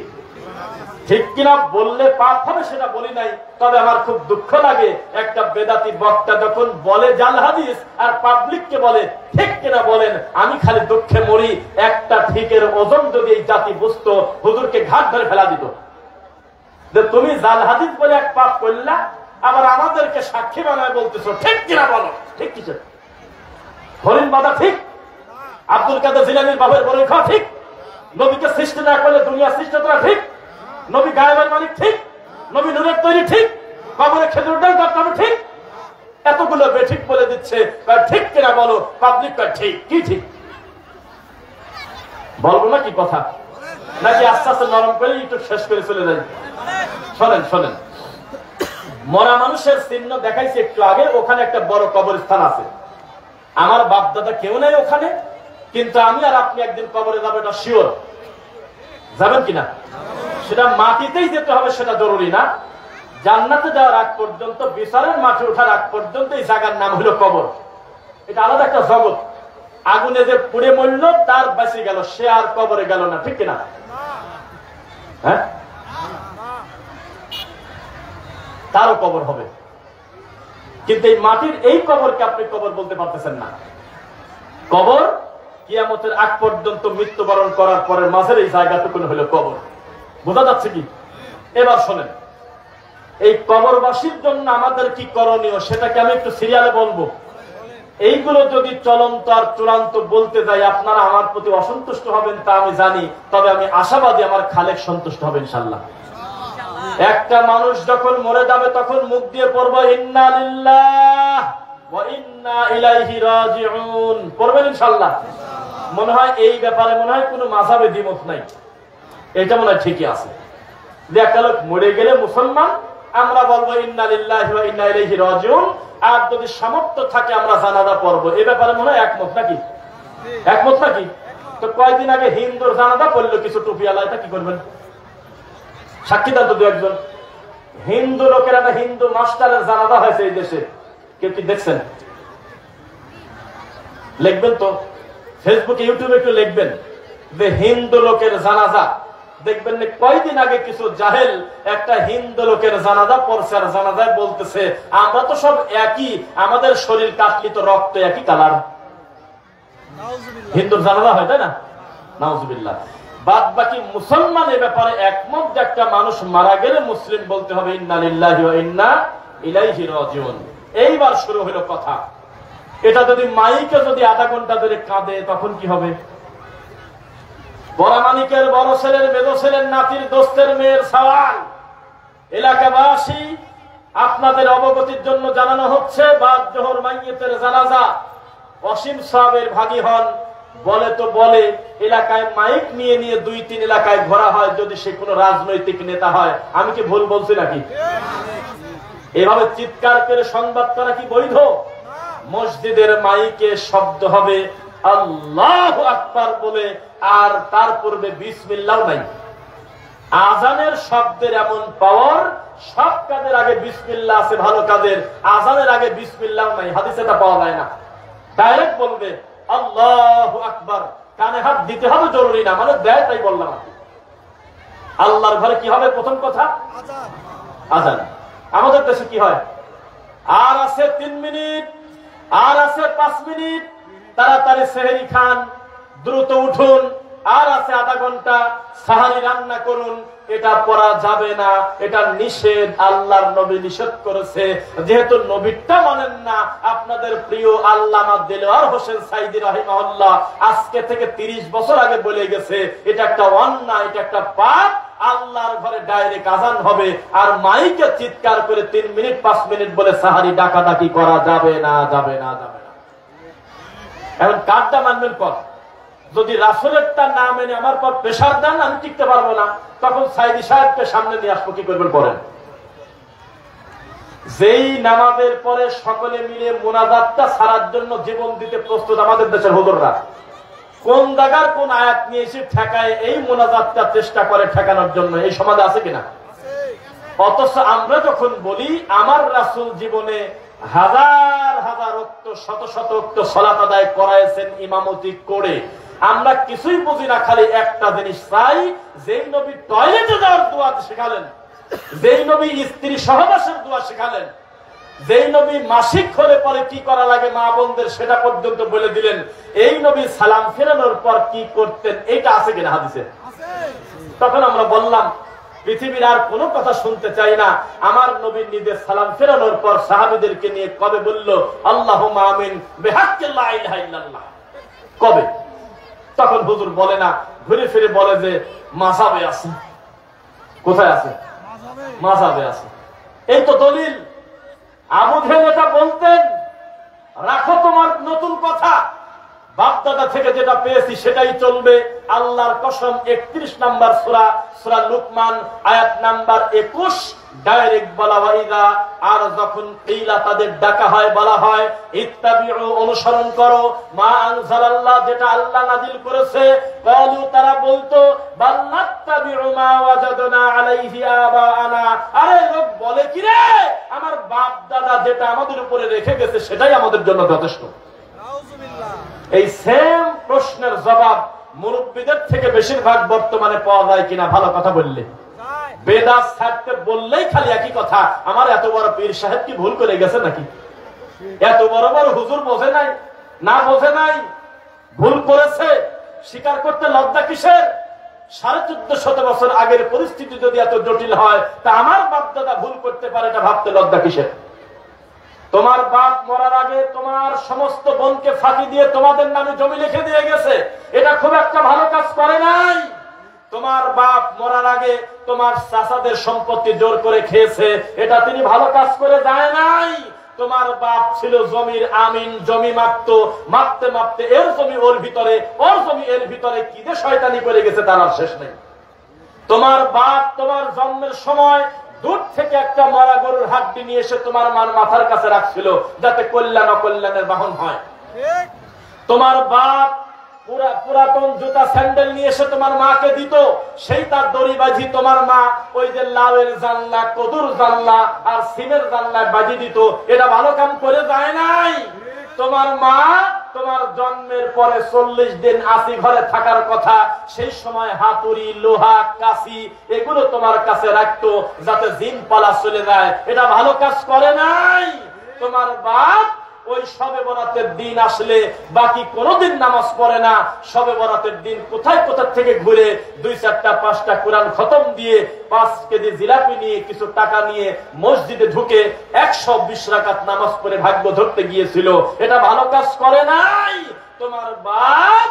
ঠিক কিনা বললে পাপ হবে সেটা বলি নাই। তবে আমার খুব দুঃখ লাগে, একটা বেদাতি বক্তা যখন বলে জাল হাদিস আর পাবলিককে বলে ঠিক কিনা বলেন, আমি খালি দুঃখে মরি। একটা ঠিকের ওজন যদি এই জাতি বুঝতো, হুজুরকে ঘাট ধরে ফেলা দিত যে তুমি জাল হাদিস বলে এক পাপ করলা, আবার আমাদেরকে সাক্ষী বানায় বলতেছো, ঠিক কিনা বলো। ঠিক কিছু হরিণ বাঁধা ঠিক, আব্দুল কাদের জিলানীর বাপের বড় খাওয়া ঠিক, নবীকে সৃষ্টি না করলে দুনিয়া সৃষ্টি করা ঠিক, নবী গায়েবের মালিক ঠিক, নবী নূরের তৈরি ঠিক, কবরে খেজুর ডাল কাটতে ঠিক, এতগুলো বেঠিক বলে দিচ্ছে। ঠিক কিনা বলো। পাবলিক ঠিক কি ঠিক বলবো না কি কথা, নাকি আস্তে আস্তে নরম করে একটু শেষ করে চলে যাই? শোনেন শোনেন, মরা মানুষের চিহ্ন দেখাইছে একটু আগে, ওখানে একটা বড় কবরস্থান আছে। আমার বাপ দাদা কেউ নাই ওখানে, কিন্তু আমি আর আপনি একদিন কবরে যাবো, এটা শিওর। যাবেন কিনা? সেটা মাটিতেই যেতে হবে সেটা জরুরি না। জান্নাতে যাওয়ার আগ পর্যন্ত, বিচারের মাঠে ওঠার আগ পর্যন্ত এই জায়গার নাম হলো কবর। এটা আলাদা একটা জগৎ। আগুনে যে পুড়ে মরল তার বেঁচে গেল, সে আর কবরে গেল না, ঠিক কিনা? হ্যাঁ, তারও কবর হবে। কিন্তু এই মাটির এই কবরকে আপনি কবর বলতে পারতেছেন না। কবর কিয়ামতের আগ পর্যন্ত মৃত্যুবরণ করার পরের মাঝের এই জায়গাটুকু হলো কবর। বোঝা যাচ্ছে কি? এবার শোনেন, এই কবরবাসীর জন্য আমাদের কি করণীয় সেটাকে আমি একটু সিরিয়ালে বলবো। এইগুলো যদি চলন্ত আর চূড়ান্ত বলতে যাই, আপনারা আমার প্রতি অসন্তুষ্ট হবেন তা আমি জানি, তবে আমি আশাবাদী আমার খালেক সন্তুষ্ট হবে ইনশাআল্লাহ। একটা মানুষ যখন মরে যাবে তখন মুখ দিয়ে পড়বো ইন্না লিল্লাহ ওয়া ইন্না ইলাইহি রাজিউন, পড়বেন ইনশাআল্লাহ। মনে হয় এই ব্যাপারে মনে হয় কোনো মাযহাবে দ্বিমত নাই, এটা মনে হয় ঠিকই আছে। যে একটা লোক মরে গেলে মুসলমান, আমরা বলবো ইন্না লিল্লাহি ওয়া ইন্না ইলাইহি রাজিউন, আর যদি সামর্থ্য থাকে আমরা জানাজা পড়বো। এই ব্যাপারে মনে হয় একমত নাকি? একমত নাকি? তো কয়েকদিন আগে হিন্দুর জানাজা পড়লো কিছু টুপিওয়ালা, এটা কি করবেন? সাক্ষী দেন তো দু একজন। হিন্দু লোকের একটা হিন্দু মাস্টারের জানাজা হয়েছে এই দেশে, কেউ কি দেখছেন? লিখবেন তো ফেসবুকে, ইউটিউবে একটু লিখবেন যে হিন্দু লোকের জানাজা। দেখবেন কয়দিন আগে কিছু জাহেল একটা হিন্দু লোকের জানাজা পড়ছে, আর জানাজায় বলতেছে আমরা তো সব একই, আমাদের শরীর কাটলি তো রক্ত একই কালার। হিন্দুর জানাজা হয়, তাই না? নাউজুবিল্লাহ। বাদ বাকি মুসলমান এ ব্যাপারে একমত যে একটা মানুষ মারা গেলে মুসলিম বলতে হবে ইন্না লিল্লাহি ওয়া ইন্না ইলাইহি রাজিউন। এইবার শুরু হলো কথা। এটা যদি মাইকে যদি আধা ঘন্টা ধরে কাঁদে তখন কি হবে? বড় মানিকের বড় ছেলের, মেজো ছেলের, নাতির, দোস্তের মেয়ের সওয়াল, এলাকাবাসী আপনাদের অবগতির জন্য জানানো হচ্ছে বাদ জোহর মাইয়েতের জানাজা অসীম সাহেবের ভাগী হন। বলে তো বলে এলাকায় মাইক নিয়ে নিয়ে 2-3 এলাকায় ঘোরা হয়, যদি সে কোনো রাজনৈতিক নেতা হয়। আমি কি ভুল বলছি নাকি? এভাবে চিৎকার করে সংবাদ করা কি বৈধ? মসজিদের মাইকে শব্দ হবে আল্লাহু আকবার বলে, আর তার পূর্বে বিসমিল্লাহ নাই। আজানের শব্দের এমন পাওয়ার, সব কাজের আগে বিসমিল্লাহ আছে, ভালো কাজের আজানের আগে বিসমিল্লাহ নাই, হাদিসে তা পাওয়া যায় না। ডাইরেক্ট বলবে আল্লাহু আকবার, কানে হাত দিতে হবে জরুরি না, মানে দেয় তাই বললাম। আল্লাহর ঘরে কি হবে? প্রথম কথা আজান। আমাদের দেশে কি হয়? আর আছে 3 মিনিট, আর আছে 5 মিনিট, তাড়াতাড়ি সেহরি খান, দ্রুত উঠুন, আর আছে আধা ঘন্টা, সাহারি রান্না করুন। এটা পড়া যাবে না, এটা নিষেধ, আল্লাহর নবী নিষেধ করেছে। যেহেতু নবীটা মানেন না, আপনাদের প্রিয় আল্লামা দেলোয়ার হোসেন সাইদি রাহিমাহুল্লাহ আজকে থেকে 30 বছর আগে বলে গেছে এটা একটা অন্যায়, এটা একটা পাপ। আল্লাহর ঘরে ডাইরেক্ট আজান হবে, আর মাইকে চিৎকার করে 3 মিনিট 5 মিনিট বলে সাহারি ডাকাডাকি করা যাবে না, যাবে না, যাবে না। এখন কারটা মানবেন কর? যদি রাসূলেরটা না মেনে আমার পর প্রেশার দেন, আমি টিকতে পারবো না, তখন সাইদি সাহেবকে সামনে নিয়ে আসবো। কি করবেন বলেন? যেই নামাজের পরে সকলে মিলে মুনাজাতটা ছাড়ার জন্য জীবন দিতে প্রস্তুত আমাদের দেশের হুজুররা, কোন জায়গার কোন আয়াত নিয়ে এসে ঠেকায় এই মুনাজাতটা চেষ্টা করে ঠেকানোর জন্য, এই সমাজে আছে কিনা? অথচ আমরা যখন বলি আমার রাসূল জীবনে হাজার হাজার ওয়াক্ত, শত শত ওয়াক্ত সালাত আদায় করাইছেন ইমামতি করে, আমরা কিছুই বুঝি না। খালি একটা জিনিস চাই, যেই নবী টয়লেটে যাওয়ার দোয়া শেখালেন, যেই নবী স্ত্রী সহবাসের দোয়া শেখালেন, যেই নবী মাসিক হলে পরে কি করা লাগে মা বোনদের সেটা পর্যন্ত বলে দিলেন, এই নবী সালাম ফেরানোর পর কি করতেন, এটা আছে কিনা হাদিসে? তখন আমরা বললাম পৃথিবীর আর কোনো কথা শুনতে চাই না। আমার নবীর নিজের সালাম ফেরানোর পর সাহাবীদেরকে নিয়ে কবে বলল আল্লাহুম্মা আমিন বিহাক্কি লা ইলাহা ইল্লাল্লাহ? কবে? তখন হুজুর বলে না, ঘুরে ফিরে বলে যে মাযহাবে আছে। কোথায় আছে? মাযহাবে আছে। এই তো দলিল। আবু জেহেল এটা বলতেন, রাখো তোমার নতুন কথা, বাপদাদা থেকে যেটা পেয়েছি সেটাই চলবে। আল্লাহর কসম 31 নাম্বার সূরা, সূরা লুকমান আয়াত নাম্বার 21, ডাইরেক্ট বলা ওয়াইদা, আর যখন কিলা তাদের ডাকা হয় বলা হয় ইত্তাবিউ, অনুসরণ করো, মা আনজালাল্লাহ, যেটা আল্লাহ নাযিল করেছে। ক্বালু, তারা বলতো বাল্লাত্তাবিউ মা ওয়াজাদনা আলাইহি আবানা, আরে লোক বলে কি রে, আমার বাপ দাদা যেটা আমাদের উপরে রেখে গেছে সেটাই আমাদের জন্য যথেষ্ট। এই সেম প্রশ্নের জবাব মুরব্বীদের থেকে বেশিরভাগ বর্তমানে পাওয়া যায় কিনা? ভালো কথা বললে, বেদাত ছাড়তে বললেই খালি একই কথা, আমার এত বড় পীর সাহেব কি ভুল করে গেছে নাকি? এত বড় বড় হুজুর বোঝে নাই? না বোঝে নাই, ভুল করেছে, স্বীকার করতে লজ্জা কিসের? 1450 বছর আগের পরিস্থিতি যদি এত জটিল হয়, তা আমার বাপ দাদা ভুল করতে পারে, এটা ভাবতে লজ্জা কিসের? তোমার বাপ মরার আগে তোমার সমস্ত বোনকে ফাঁকি দিয়ে তোমাদের নামে জমি লিখে দিয়ে গেছে, এটা খুব একটা ভালো কাজ করে নাই। তোমার বাপ মরার আগে তোমার চাচাদের সম্পত্তি জোর করে খেয়েছে, এটা তিনি ভালো কাজ করে যায় নাই। তোমার বাপ ছিল জমির আমিন, জমি মাপতো, মাপতে মাপতে এর জমি ওর ভিতরে, ওর জমি এর ভিতরে, কি যে শয়তানি করে গেছে তার আর শেষ নেই। তোমার বাপ তোমার জন্মের সময় দূর থেকে একটা মরা গরুর হাড্ডি নিয়ে এসে তোমার মার মাথার কাছে রাখছিল, যাতে কল্যাণ অকল্যাণের বাহন হয়। তোমার বাপ পুরাতন জুতা স্যান্ডেল নিয়ে এসে তোমার মাকে দিত, সেই তার দড়ি বাজি তোমার মা ওই যে লাউয়ের জানলা, কদুর জানলা আর সিমের জানলায় বাজি দিত, এটা ভালো কাম করে যায় নাই। তোমার মা তোমার জন্মের পরে 40 দিন 80 ঘরে থাকার কথা, সেই সময় হাতুড়ি, লোহা, কাশি এগুলো তোমার কাছে রাখতো যাতে জিন পালা চলে যায়, এটা ভালো কাজ করে নাই। তোমার বাপ ওই শবে বরাতের দিন আসলে বাকি কোনদিন নামাজ পড়ে না, শবে বরাতের দিন কোথায় কোথা থেকে ঘুরে 2-4-5টা কোরআন খতম দিয়ে 5 কেজি জিলাপি নিয়ে কিছু টাকা নিয়ে মসজিদে ঢুকে 120 রাকাত নামাজ পড়ে ভাগ্য ধরতে গিয়েছিল, এটা ভালো কাজ করে নাই। তোমার বাপ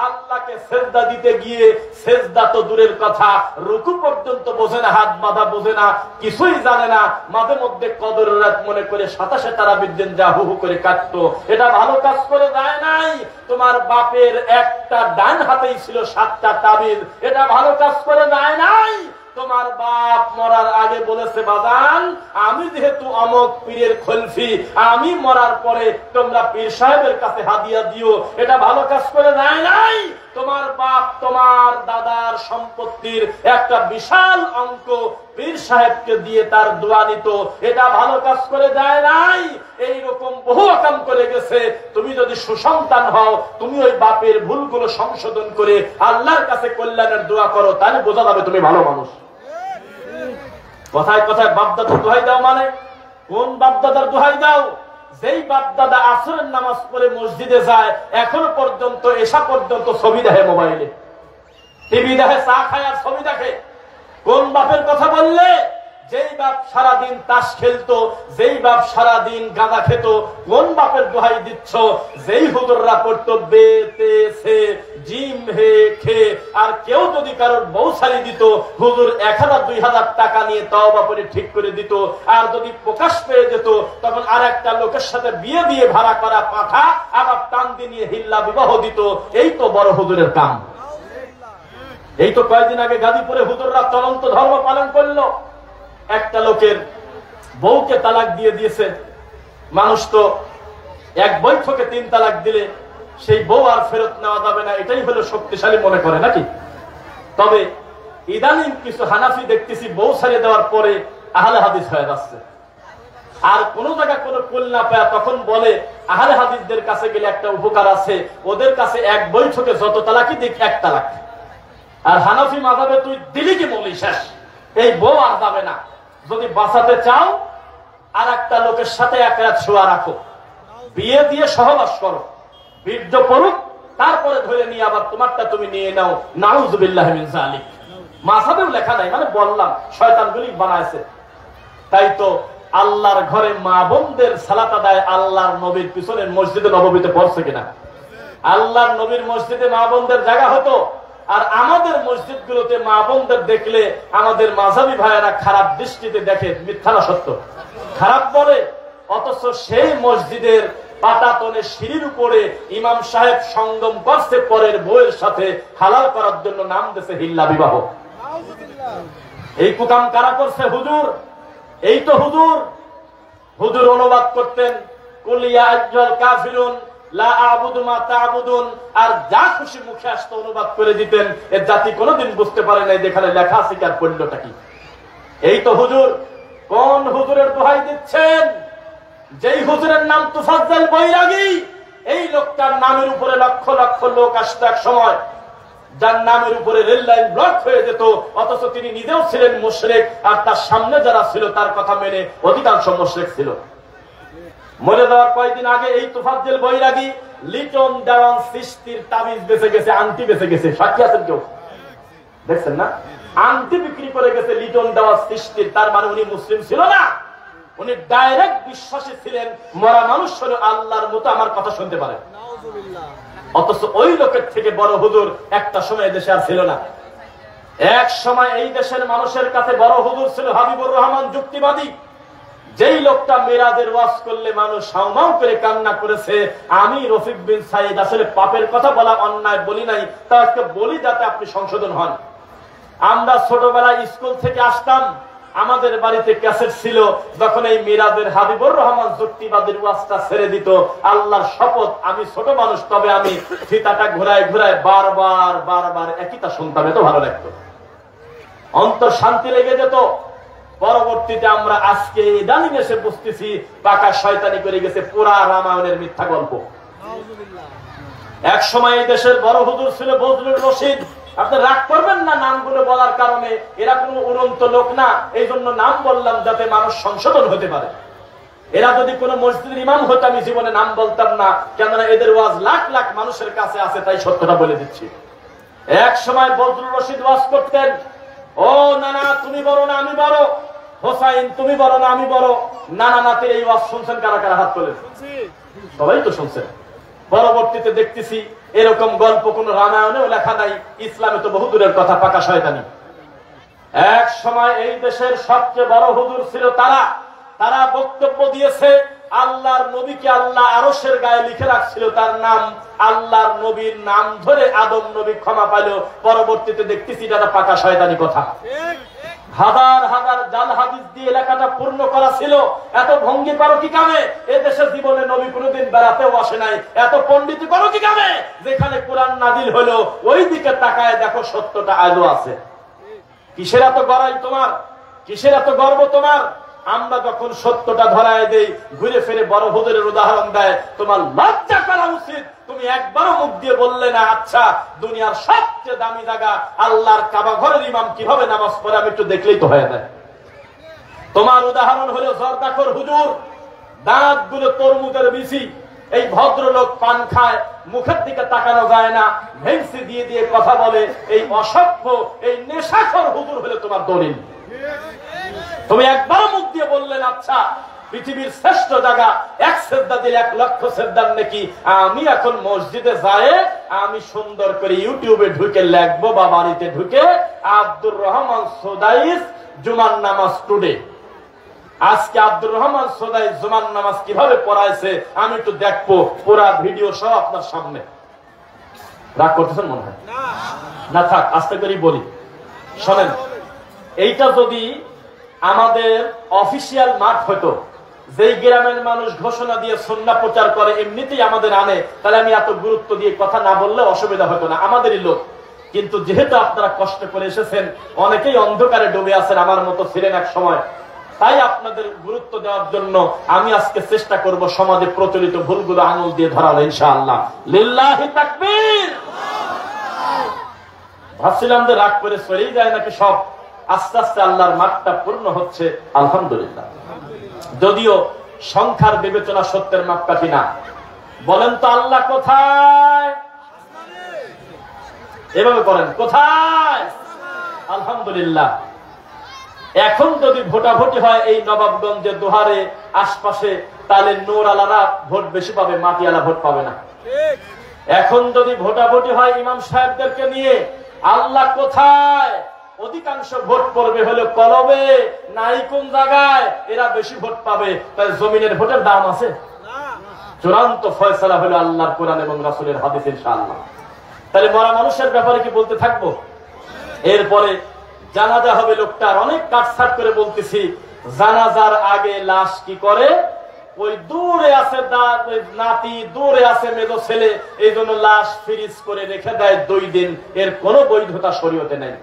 আল্লাহকে সেজদা দিতে গিয়ে সেজদা তো দূরের কথা, রুকু পর্যন্ত বোঝে না, হাত বাঁধা বোঝে না, কিছুই জানে না, মাঝে মধ্যে কদর রাত মনে করে সাতাশে তারা বিদ্যেন যা হু হু করে কাটতো। এটা ভালো কাজ করে যায় নাই। তোমার বাপের একটা ডান হাতেই ছিল 7টা তাবিজ, এটা ভালো কাজ করে যায় নাই। তোমার বাপ মরার আগে বলেছে, বাদান আমি যেহেতু অমক পীরের খলফি, আমি মরার পরে তোমরা পীর সাহেবের কাছে হাদিয়া দিও, এটা ভালো কাজ করে যায় নাই। তোমার বাপ তোমার দাদার সম্পত্তির একটা বিশাল অঙ্ক পীর সাহেবকে দিয়ে তার দোয়া নিত, এটা ভালো কাজ করে যায় নাই। এইরকম বহু কাম করে গেছে। তুমি যদি সুসন্তান হও, তুমি ওই বাপের ভুলগুলো সংশোধন করে আল্লাহর কাছে কল্যাণের দোয়া করো, তাহলে বোঝা যাবে তুমি ভালো মানুষ। কথায় কথায় বাপদাদার দোহাই দাও, মানে কোন বাপদাদার দোহাই দাও? যেই বাপদাদা আসরের নামাজ পড়ে মসজিদে যায়, এখনো পর্যন্ত এসা পর্যন্ত ছবি দেখে, মোবাইলে টিভি দেখে, চা খায় আর ছবি দেখে। কোন বাপের কথা বললে? যেই বাপ সারাদিন তাস খেলতো, যেই বাপ সারাদিন গাঁজা খেত। কোন বাপের দোহাই দিচ্ছ? যেই হুজুররা পড়তো বেতেছে জিম হে খে, আর কেউ যদি কারোর বউ ছাড়ি দিত, হুজুর 1000-2000 টাকা নিয়ে তওবা করে ঠিক করে দিত। আর যদি প্রকাশ পেয়ে যেত, তখন আর একটা লোকের সাথে বিয়ে দিয়ে ভাড়া করা পাঠা আবার টান দিয়ে হিল্লা বিবাহ দিত। এই তো বড় হুজুরের কাম। এই তো কয়েকদিন আগে গাজীপুরে হুজুররা চলন্ত ধর্ম পালন করলো। একটা লোকের বউকে তালাক দিয়ে দিয়েছে। মানুষ তো এক বৈঠকে 3 তালাক দিলে সেই বউ আর ফেরত নেওয়া যাবে না, এটাই হলো শক্তিশালী মনে করে নাকি? তবে ইদানিং কিছু হানাফি দেখতেছি বউ ছাড়িয়ে দেওয়ার পরে আহলে হাদিস হয়ে যাচ্ছে। আর কোন জায়গায় কোনো কুল না পায়, তখন বলে আহলে হাদিসদের কাছে গেলে একটা উপকার আছে, ওদের কাছে এক বৈঠকে যত তালাকই দিক 1 তালাক। আর হানাফি মাযহাবে তুই দিলি কি মলি শেষ, এই বউ আর যাবে না। যদি বাঁচাতে চাও, আর একটা লোকের সাথে এক রাত শোয়া রাখো, বিয়ে দিয়ে সহবাস করো, বীর্য পড়ুক, তারপরে ধরে নিয়ে আবার তোমারটা তুমি নিয়ে নাও। নাউযুবিল্লাহি মিন যালিক। মাযহাবেও লেখা নাই, মানে বললাম শয়তানগুলি বানাইছে। তাই তো আল্লাহর ঘরে মা বোনদের সালাত আদায় আল্লাহর নবীর পিছনে মসজিদে নববীতে পড়ছে কিনা? আল্লাহর নবীর মসজিদে মা বোনদের জায়গা হতো। আর আমাদের মসজিদগুলোতে মা বোনদের দেখলে আমাদের মাযহাবী ভাইয়েরা খারাপ দৃষ্টিতে দেখে। মিথ্যা না সত্য? খারাপ বলে। অথচ সেই মসজিদের পাটাতনে সিঁড়ির উপরে ইমাম সাহেব সঙ্গম করছে পরের বউয়ের সাথে, হালাল করার জন্য নাম দিয়েছে হিল্লা বিবাহ। এই কুকাম কারা করছে? হুজুর। এই তো হুজুর। হুজুর অনুবাদ করতেন, কুল ইয়া আইয়ুহাল কাফিরুন লা আ'বুদু মা তা'বুদুন, আর যা খুশি মুখে আসতো অনুবাদ করে দিতেন। এর জাতি কোনোদিন বুঝতে পারে নাই যেখানে লেখা আছে আর পড়লোটা কি। এই তো হুজুর। কোন হুজুরের দোহাই দিচ্ছেন? যেই হুজুরের নাম তুফাজ্জল বৈরাগী। এই লোকটার নামের উপরে লক্ষ লক্ষ লোক আসতো এক সময়, যার নামের উপরে রেল লাইন ব্লক হয়ে যেত, অথচ তিনি নিজেও ছিলেন মুশরিক, আর তার সামনে যারা ছিল তার কথা মেনে অধিকাংশ মুশরিক ছিল। মরে যাওয়ার কয়েকদিন আগে এই তুফাজ্জল বৈরাগী লিটন দেওয়ান সৃষ্টির তাবিজ বেঁচে গেছে, আংটি বেঁচে গেছে। সাক্ষী আছেন কেউ? দেখছেন না? আংটি বিক্রি করে গেছে লিটন দেওয়ান সৃষ্টির। তার মানে উনি মুসলিম ছিল না, উনি ডাইরেক্ট বিশ্বাসী ছিলেন মরা মানুষ হলো আল্লাহর মতো আমার কথা শুনতে পারে। অথচ ওই লোকের থেকে বড় হুজুর একটা সময় দেশে আর ছিল না। এক সময় এই দেশের মানুষের কাছে বড় হুজুর ছিল হাবিবুর রহমান যুক্তিবাদী। যেই লোকটা মিরাজের ওয়াজ করলে মানুষ হাউমাউ করে কান্না করেছে। আমি রফিক বিন সাইদ আসলে পাপের কথা বলা অন্যায় বলি নাই, তা আজকে বলি যাতে আপনি সংশোধন হন। আমরা ছোটবেলায় স্কুল থেকে আসতাম, আমাদের বাড়িতে ক্যাসেট ছিল। যখন এই মিরাজের হাবিবুর রহমান যুক্তিবাদীর ওয়াজটা ছেড়ে দিত, আল্লাহর শপথ আমি ছোট মানুষ, তবে আমি ফিতাটা ঘুরায় ঘুরায় বারবার বারবার একইটা শুনতাম। এত ভালো লাগতো, অন্তর শান্তি লেগে যেত। পরবর্তীতে আমরা আজকে ইদানিং এসে বুঝতেছি পাকা শয়তানি করে গেছে পুরা রামায়ণের মিথ্যা গল্প। এক সময় এই দেশের বড় হুজুর ছিল বজলুর রশিদ। আপনি রাগ করবেন না নামগুলো বলার কারণে, এরা কোনো উড়ন্ত লোক না, এই জন্য নাম বললাম যাতে মানুষ সংশোধন হতে পারে। এরা যদি কোনো মসজিদের ইমাম হতো আমি জীবনে নাম বলতাম না, কেননা এদের ওয়াজ লাখ লাখ মানুষের কাছে আছে, তাই সত্যটা বলে দিচ্ছি। এক সময় বজলুর রশিদ ওয়াজ করতেন, ও নানা তুমি বড় না আমি বড়, হোসাইন তুমি বড় না আমি বড়। নানা নাতির এই ওয়াজ শুনছেন কারা কারা? হাত তোলেন। সবাই তো শুনছেন। পরবর্তীতে দেখতেছি এরকম গল্প কোন রামায়ণেও লেখা নাই, ইসলামে তো বহুদূরের কথা, পাকা শয়তানি। এক সময় এই দেশের সবচেয়ে বড় হুজুর ছিল তারা বক্তব্য দিয়েছে আল্লাহর নবীকে আল্লাহ আরশের গায়ে লিখে রাখছিল তার নাম, আল্লাহর নবীর নাম ধরে আদম নবী ক্ষমা পাইল। পরবর্তীতে দেখতেছি এটা পাকা শয়তানি কথা। হাজার হাজার জাল হাদিস দিয়ে এলাকাটা পূর্ণ করা ছিল। এত ভঙ্গি করো কি কামে? এ দেশে জীবনে নবী কোনোদিন বেড়াতেও আসে নাই। এত পণ্ডিত করো কি কামে? যেখানে কোরআন নাজিল হলো ওই দিকে তাকায় দেখো সত্যটা আজও আছে। কিসের এত গড়াই তোমার? কিসের এত গর্ব তোমার? আমরা যখন সত্যটা ধরায় দেই ঘুরে ফিরে বড় হুজুরের উদাহরণ দেয়, তোমার লজ্জা করা উচিত। তুমি একবারও মুখ দিয়ে বললে না আচ্ছা দুনিয়ার সবচেয়ে দামি জায়গা আল্লাহর কাবা ঘরের ইমাম কিভাবে নামাজ পড়ে আমি একটু দেখলেই তো হয়ে যায়। তোমার উদাহরণ হলো জর্দাখোর হুজুর, দাঁত গুলো তরমুজের বিচি। এই ভদ্রলোক পান খায়, মুখের দিকে তাকানো যায় না, ভেংসি দিয়ে দিয়ে কথা বলে। এই অসভ্য এই নেশাখোর হুজুর হলো তোমার দলিল। তুমি একবার মুখ দিয়ে বললেন আচ্ছা পৃথিবীর শ্রেষ্ঠ জায়গা, এক সেজদা দিলে 1 লক্ষ সেজদার নাকি আমি এখন মসজিদে যায় আমি সুন্দর করে ইউটিউবে ঢুকে লিখবো বা বাড়িতে ঢুকে আব্দুর রহমান সোদাইস জুমার নামাজ টুডে। আজকে আব্দুর রহমান সোদাইস জুমার নামাজ কিভাবে পড়াইছে আমি একটু দেখবো, পুরা ভিডিও সহ আপনার সামনে। রাগ করতেছেন মনে হয় না? থাক আস্তে করে বলি, শোনেন। এইটা যদি আমাদের অফিসিয়াল মাঠ হতো, যেই গ্রামের মানুষ ঘোষণা দিয়ে সুন্নাহ প্রচার করে এমনিতেই আমাদের আনে, তাহলে আমি এত গুরুত্ব দিয়ে কথা না বললে অসুবিধা হতো না, আমাদেরই লোক। কিন্তু যেহেতু আপনারা কষ্ট করে এসেছেন, অনেকেই অন্ধকারে ডুবে আছেন, আমার মতো ছিলেন এক সময়, তাই আপনাদের গুরুত্ব দেওয়ার জন্য আমি আজকে চেষ্টা করব সমাজে প্রচলিত ভুলগুলো আঙুল দিয়ে ধরালো ইনশাআল্লাহ। লিল্লাহি তাকবীর। ভাবছিলাম যে রাগ করে চলেই যায় নাকি সব, আস্তে আস্তে আল্লাহর মাঠটা পূর্ণ হচ্ছে আলহামদুলিল্লাহ। যদিও সংখ্যার বিবেচনা সত্যের মাপকাঠি না। বলেন তো আল্লাহ কোথায়? এভাবে করেন, কোথায়? আলহামদুলিল্লাহ। এখন যদি ভোটাভুটি হয় এই নবাবগঞ্জে দোহারে আশপাশে, তাহলে নূর আলারা ভোট বেশি পাবে, মাটিয়ালা ভোট পাবে না। এখন যদি ভোটাভুটি হয় ইমাম সাহেবদেরকে নিয়ে, আল্লাহ কোথায়? অধিকাংশ ভোট পড়বে হলো কলবে, নাই কোন জায়গায়, এরা বেশি ভোট পাবে। তাই জমিনের ভোটের দাম আছে? চূড়ান্ত ফয়সালা হলো আল্লাহর কোরআন এবং রাসূলের হাদিস ইনশাআল্লাহ। তাহলে মরা মানুষের ব্যাপারে কি বলতে থাকবো? এরপরে জানাজা হবে লোকটার, অনেক কাটছাট করে বলতেছি। জানাজার আগে লাশ কি করে? ওই দূরে আছে নাতি, দূরে আছে মেজো ছেলে, এই জন্য লাশ ফ্রিজ করে রেখে দেয় 2 দিন। এর কোনো বৈধতা শরীয়তে নেই।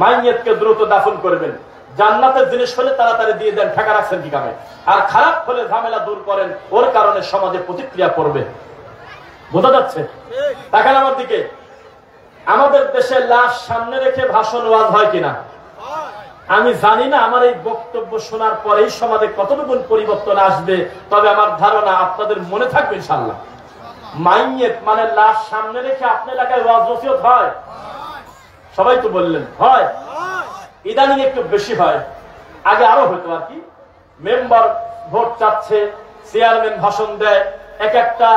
মাইয়াতকে দ্রুত দাফন করবেন, জান্নাতের জিনিস হলে তাড়াতাড়ি দিয়ে দেন, ঠেকা রাখছেন কি কামে? আর খারাপ হলে ঝামেলা দূর করেন, ওর কারণে সমাজে প্রতিক্রিয়া করবে। বোঝা যাচ্ছে? তাকান আমার দিকে। আমাদের দেশে লাশ সামনে রেখে ভাষণ ওয়াজ হয় কিনা আমি জানি না। আমার এই বক্তব্য শোনার পরেই সমাজে কতটুকু পরিবর্তন আসবে, তবে আমার ধারণা আপনাদের মনে থাকবে ইনশাআল্লাহ। মাইয়াত মানে লাশ সামনে রেখে আপনার এলাকায় ওয়াজ নসিহত হয়? সবাই তো বললেন হয়। ইদানিং একটু বেশি হয়, আগে আরো হইতো আর কি। মেম্বার ভোট চাচ্ছে, চেয়ারম্যান ভাষণ দেয়। এক একটা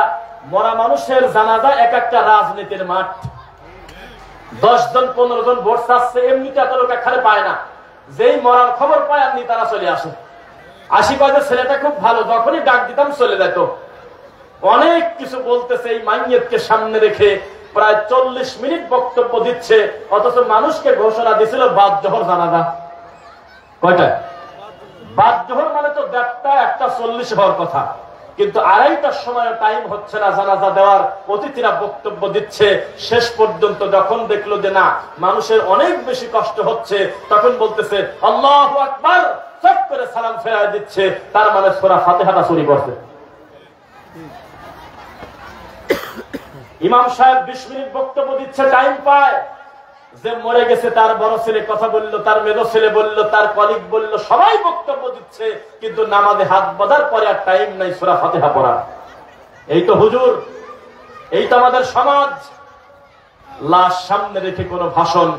মরা মানুষের জানাজা এক একটা রাজনীতির মাঠ। 10 জন 15 জন ভোট চাচ্ছে, এমনিতে এত লোক এখানে পায় না। যেই মরার খবর পায় আপনি তারা চলে আসে। আসি কয়েছে ছেলেটা খুব ভালো, যখনই ডাক দিতাম চলে যেত। অনেক কিছু বলতেছে এই মাইয়াতকে সামনে রেখে, প্রায় 40 মিনিট বক্তব্য দিচ্ছে, অথচ মানুষকে ঘোষণা দিছিল বাদ জোহর জানাজা। কয়টা বাদ জোহর মানে তো 1:40 হওয়ার কথা, কিন্তু 2:30টার সময় টাইম হচ্ছে না জানাজা দেওয়ার। অতিথিরা বক্তব্য দিচ্ছে, শেষ পর্যন্ত যখন দেখলো যে না মানুষের অনেক বেশি কষ্ট হচ্ছে, তখন বলতেছে আল্লাহু আকবার, চট করে সালাম ফেরায় দিচ্ছে। তার মানে সূরা ফাতিহাটা চুরি করছে। ইমাম সাহেব 20 মিনিট বক্তব্য দিচ্ছে, টাইম পায়। যে মরে গেছে তার বড় ছেলে কথা বলল, তার মেজো ছেলে বলল, তার কলিগ বলল, সবাই বক্তব্য দিচ্ছে, কিন্তু নামাজে হাত বাঁধার পরে আর টাইম নাই সূরা ফাতিহা পড়ার। এই তো হুজুর, এই তো আমাদের সমাজ। লাশ সামনে রেখে কোনো ভাষণ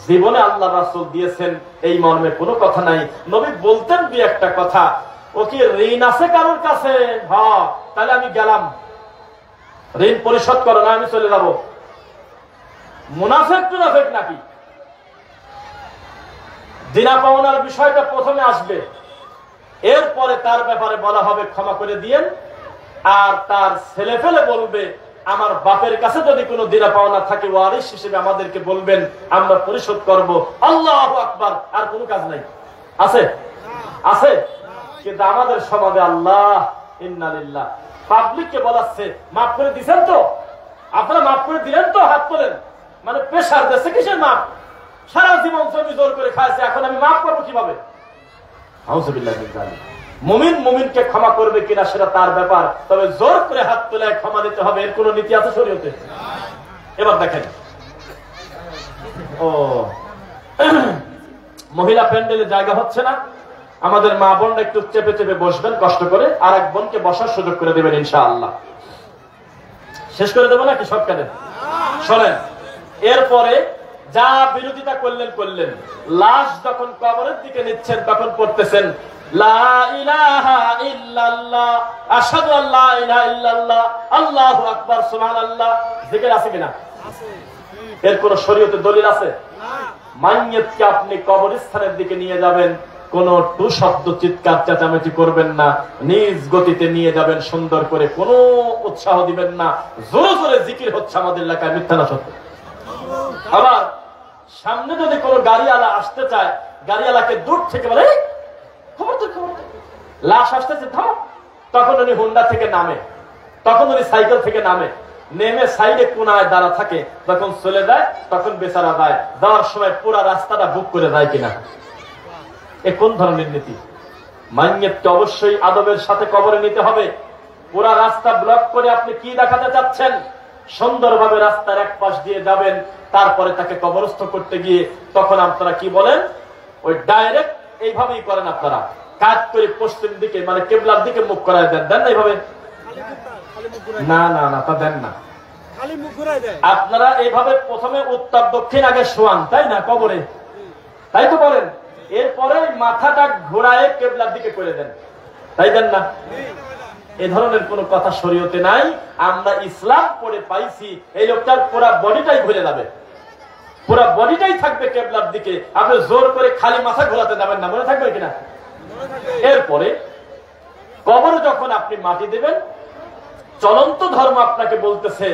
জীবনে আল্লাহ রাসূল দিয়েছেন এই মর্মে কোনো কথা নাই। নবী বলতেন 2-1টা কথা। ও কি ঋণ আছে কারোর কাছে? হ্যাঁ, তাহলে আমি গেলাম। ঋণ পরিশোধ করো না আমি চলে যাব। মুনাফিক টুনাফিক নাকি? দিনা পাওনার বিষয়টা প্রথমে আসবে, এরপরে তার ব্যাপারে বলা হবে ক্ষমা করে দিয়েন, আর তার ছেলে ফেলে বলবে আমার বাপের কাছে যদি কোনো দিনা পাওনা থাকে ওয়ারিশ হিসেবে আমাদেরকে বলবেন, আমরা পরিশোধ করব। আল্লাহু আকবার। আর কোনো কাজ নাই। আছে আছে কিন্তু আমাদের সমাজে আল্লাহ ইন্না লিল্লাহ পাবলিককে বলাচ্ছে মাফ করে দিবেন তো, আপনারা মাফ করে দিলেন তো, হাত তোলেন। মানে প্রেশার দেশে কিসের মাফ? সারা জীবন জমি জোর করে খাইছে, এখন আমি মাফ করবো কিভাবে? আউযুবিল্লাহি মিনাশ যালিক। মুমিন মুমিনকে ক্ষমা করবে কিনা সেটা তার ব্যাপার, তবে জোর করে হাত তুলে ক্ষমা দিতে হবে এর কোন নীতি আছে শরীয়তে? এবার দেখেন, ও মহিলা প্যান্ডেলে জায়গা হচ্ছে না, আমাদের মা বোনরা একটু চেপে চেপে বসবেন কষ্ট করে, আর এক বোনকে বসার সুযোগ করে দেবেন ইনশাআল্লাহ। শেষ করে দেবো নাকি সবখানে? শোনেন, এরপরে যা বিরোধিতা করলেন, লাশ যখন কবরের দিকে নিচ্ছেন তখন পড়তেছেন লা ইলাহা ইল্লাল্লাহ, আশহাদু আল্লা ইলাহা ইল্লাল্লাহ, আল্লাহু আকবার, সুবহানাল্লাহ। জিকির আছে কিনা? আছে। এর কোন শরীয়তে দলিল আছে? না। মাইয়িতকে আপনি কবরস্থানের দিকে নিয়ে যাবেন, কোন টু শব্দ চিৎকার চেঁচামেচি করবেন না, নিজ গতিতে নিয়ে যাবেন সুন্দর করে, কোনো উৎসাহ দিবেন না। জোরে জোরে জিকির হচ্ছে আমাদের এলাকায়, মিথ্যা না সত্য? আবার সামনে যদি কোনো গাড়িওয়ালা আসতে চায়, গাড়িওয়ালাকে দূর থেকে বলে খবরদার খবরদার, লাশ আসতেছে থাম, তখন উনি হুন্ডা থেকে নামে, তখন উনি সাইকেল থেকে নামে, নেমে সাইডে কোনায় দাঁড়া থাকে, যখন চলে যায় তখন বেচারা যায়। যাওয়ার সময় পুরা রাস্তাটা বুক করে যায় কিনা? এ কোন ধরনের নীতি? মাইয়িতকে অবশ্যই আদবের সাথে কবরে নিতে হবে। পুরা রাস্তা ব্লক করে আপনি কি দেখাতে চাচ্ছেন? সুন্দরভাবে রাস্তার এক পাশ দিয়ে যাবেন, তারপরে তাকে কবরস্থ করতে গিয়ে তখন আপনারা কি বলেন? ওই ডাইরেক্ট এইভাবেই করেন আপনারা, কাজ করে পশ্চিম দিকে মানে কেবলার দিকে মুখ করায় দেন। দেন না এইভাবে? না না না, তা দেন না। আপনারা এইভাবে প্রথমে উত্তর দক্ষিণ আগে শোয়ান, তাই না? কবরে তাই তো বলেন, এরপরে মাথাটা ঘোরায় কেবলার দিকে করে দেন, তাই দেন না? এ ধরনের কোন কথা শরীয়তে নাই। আমরা ইসলাম পড়ে পাইছি, এই লোকটার পুরা বডিটাই ঘুরে যাবে, পুরা বডিটাই থাকবে কেবলার দিকে। আপনি জোর করে খালি মাথা ঘোরাতে যাবেন না, মনে থাকবে কিনা? এরপরে কবরে যখন আপনি মাটি দেবেন, চলন্ত ধর্ম আপনাকে বলতেছে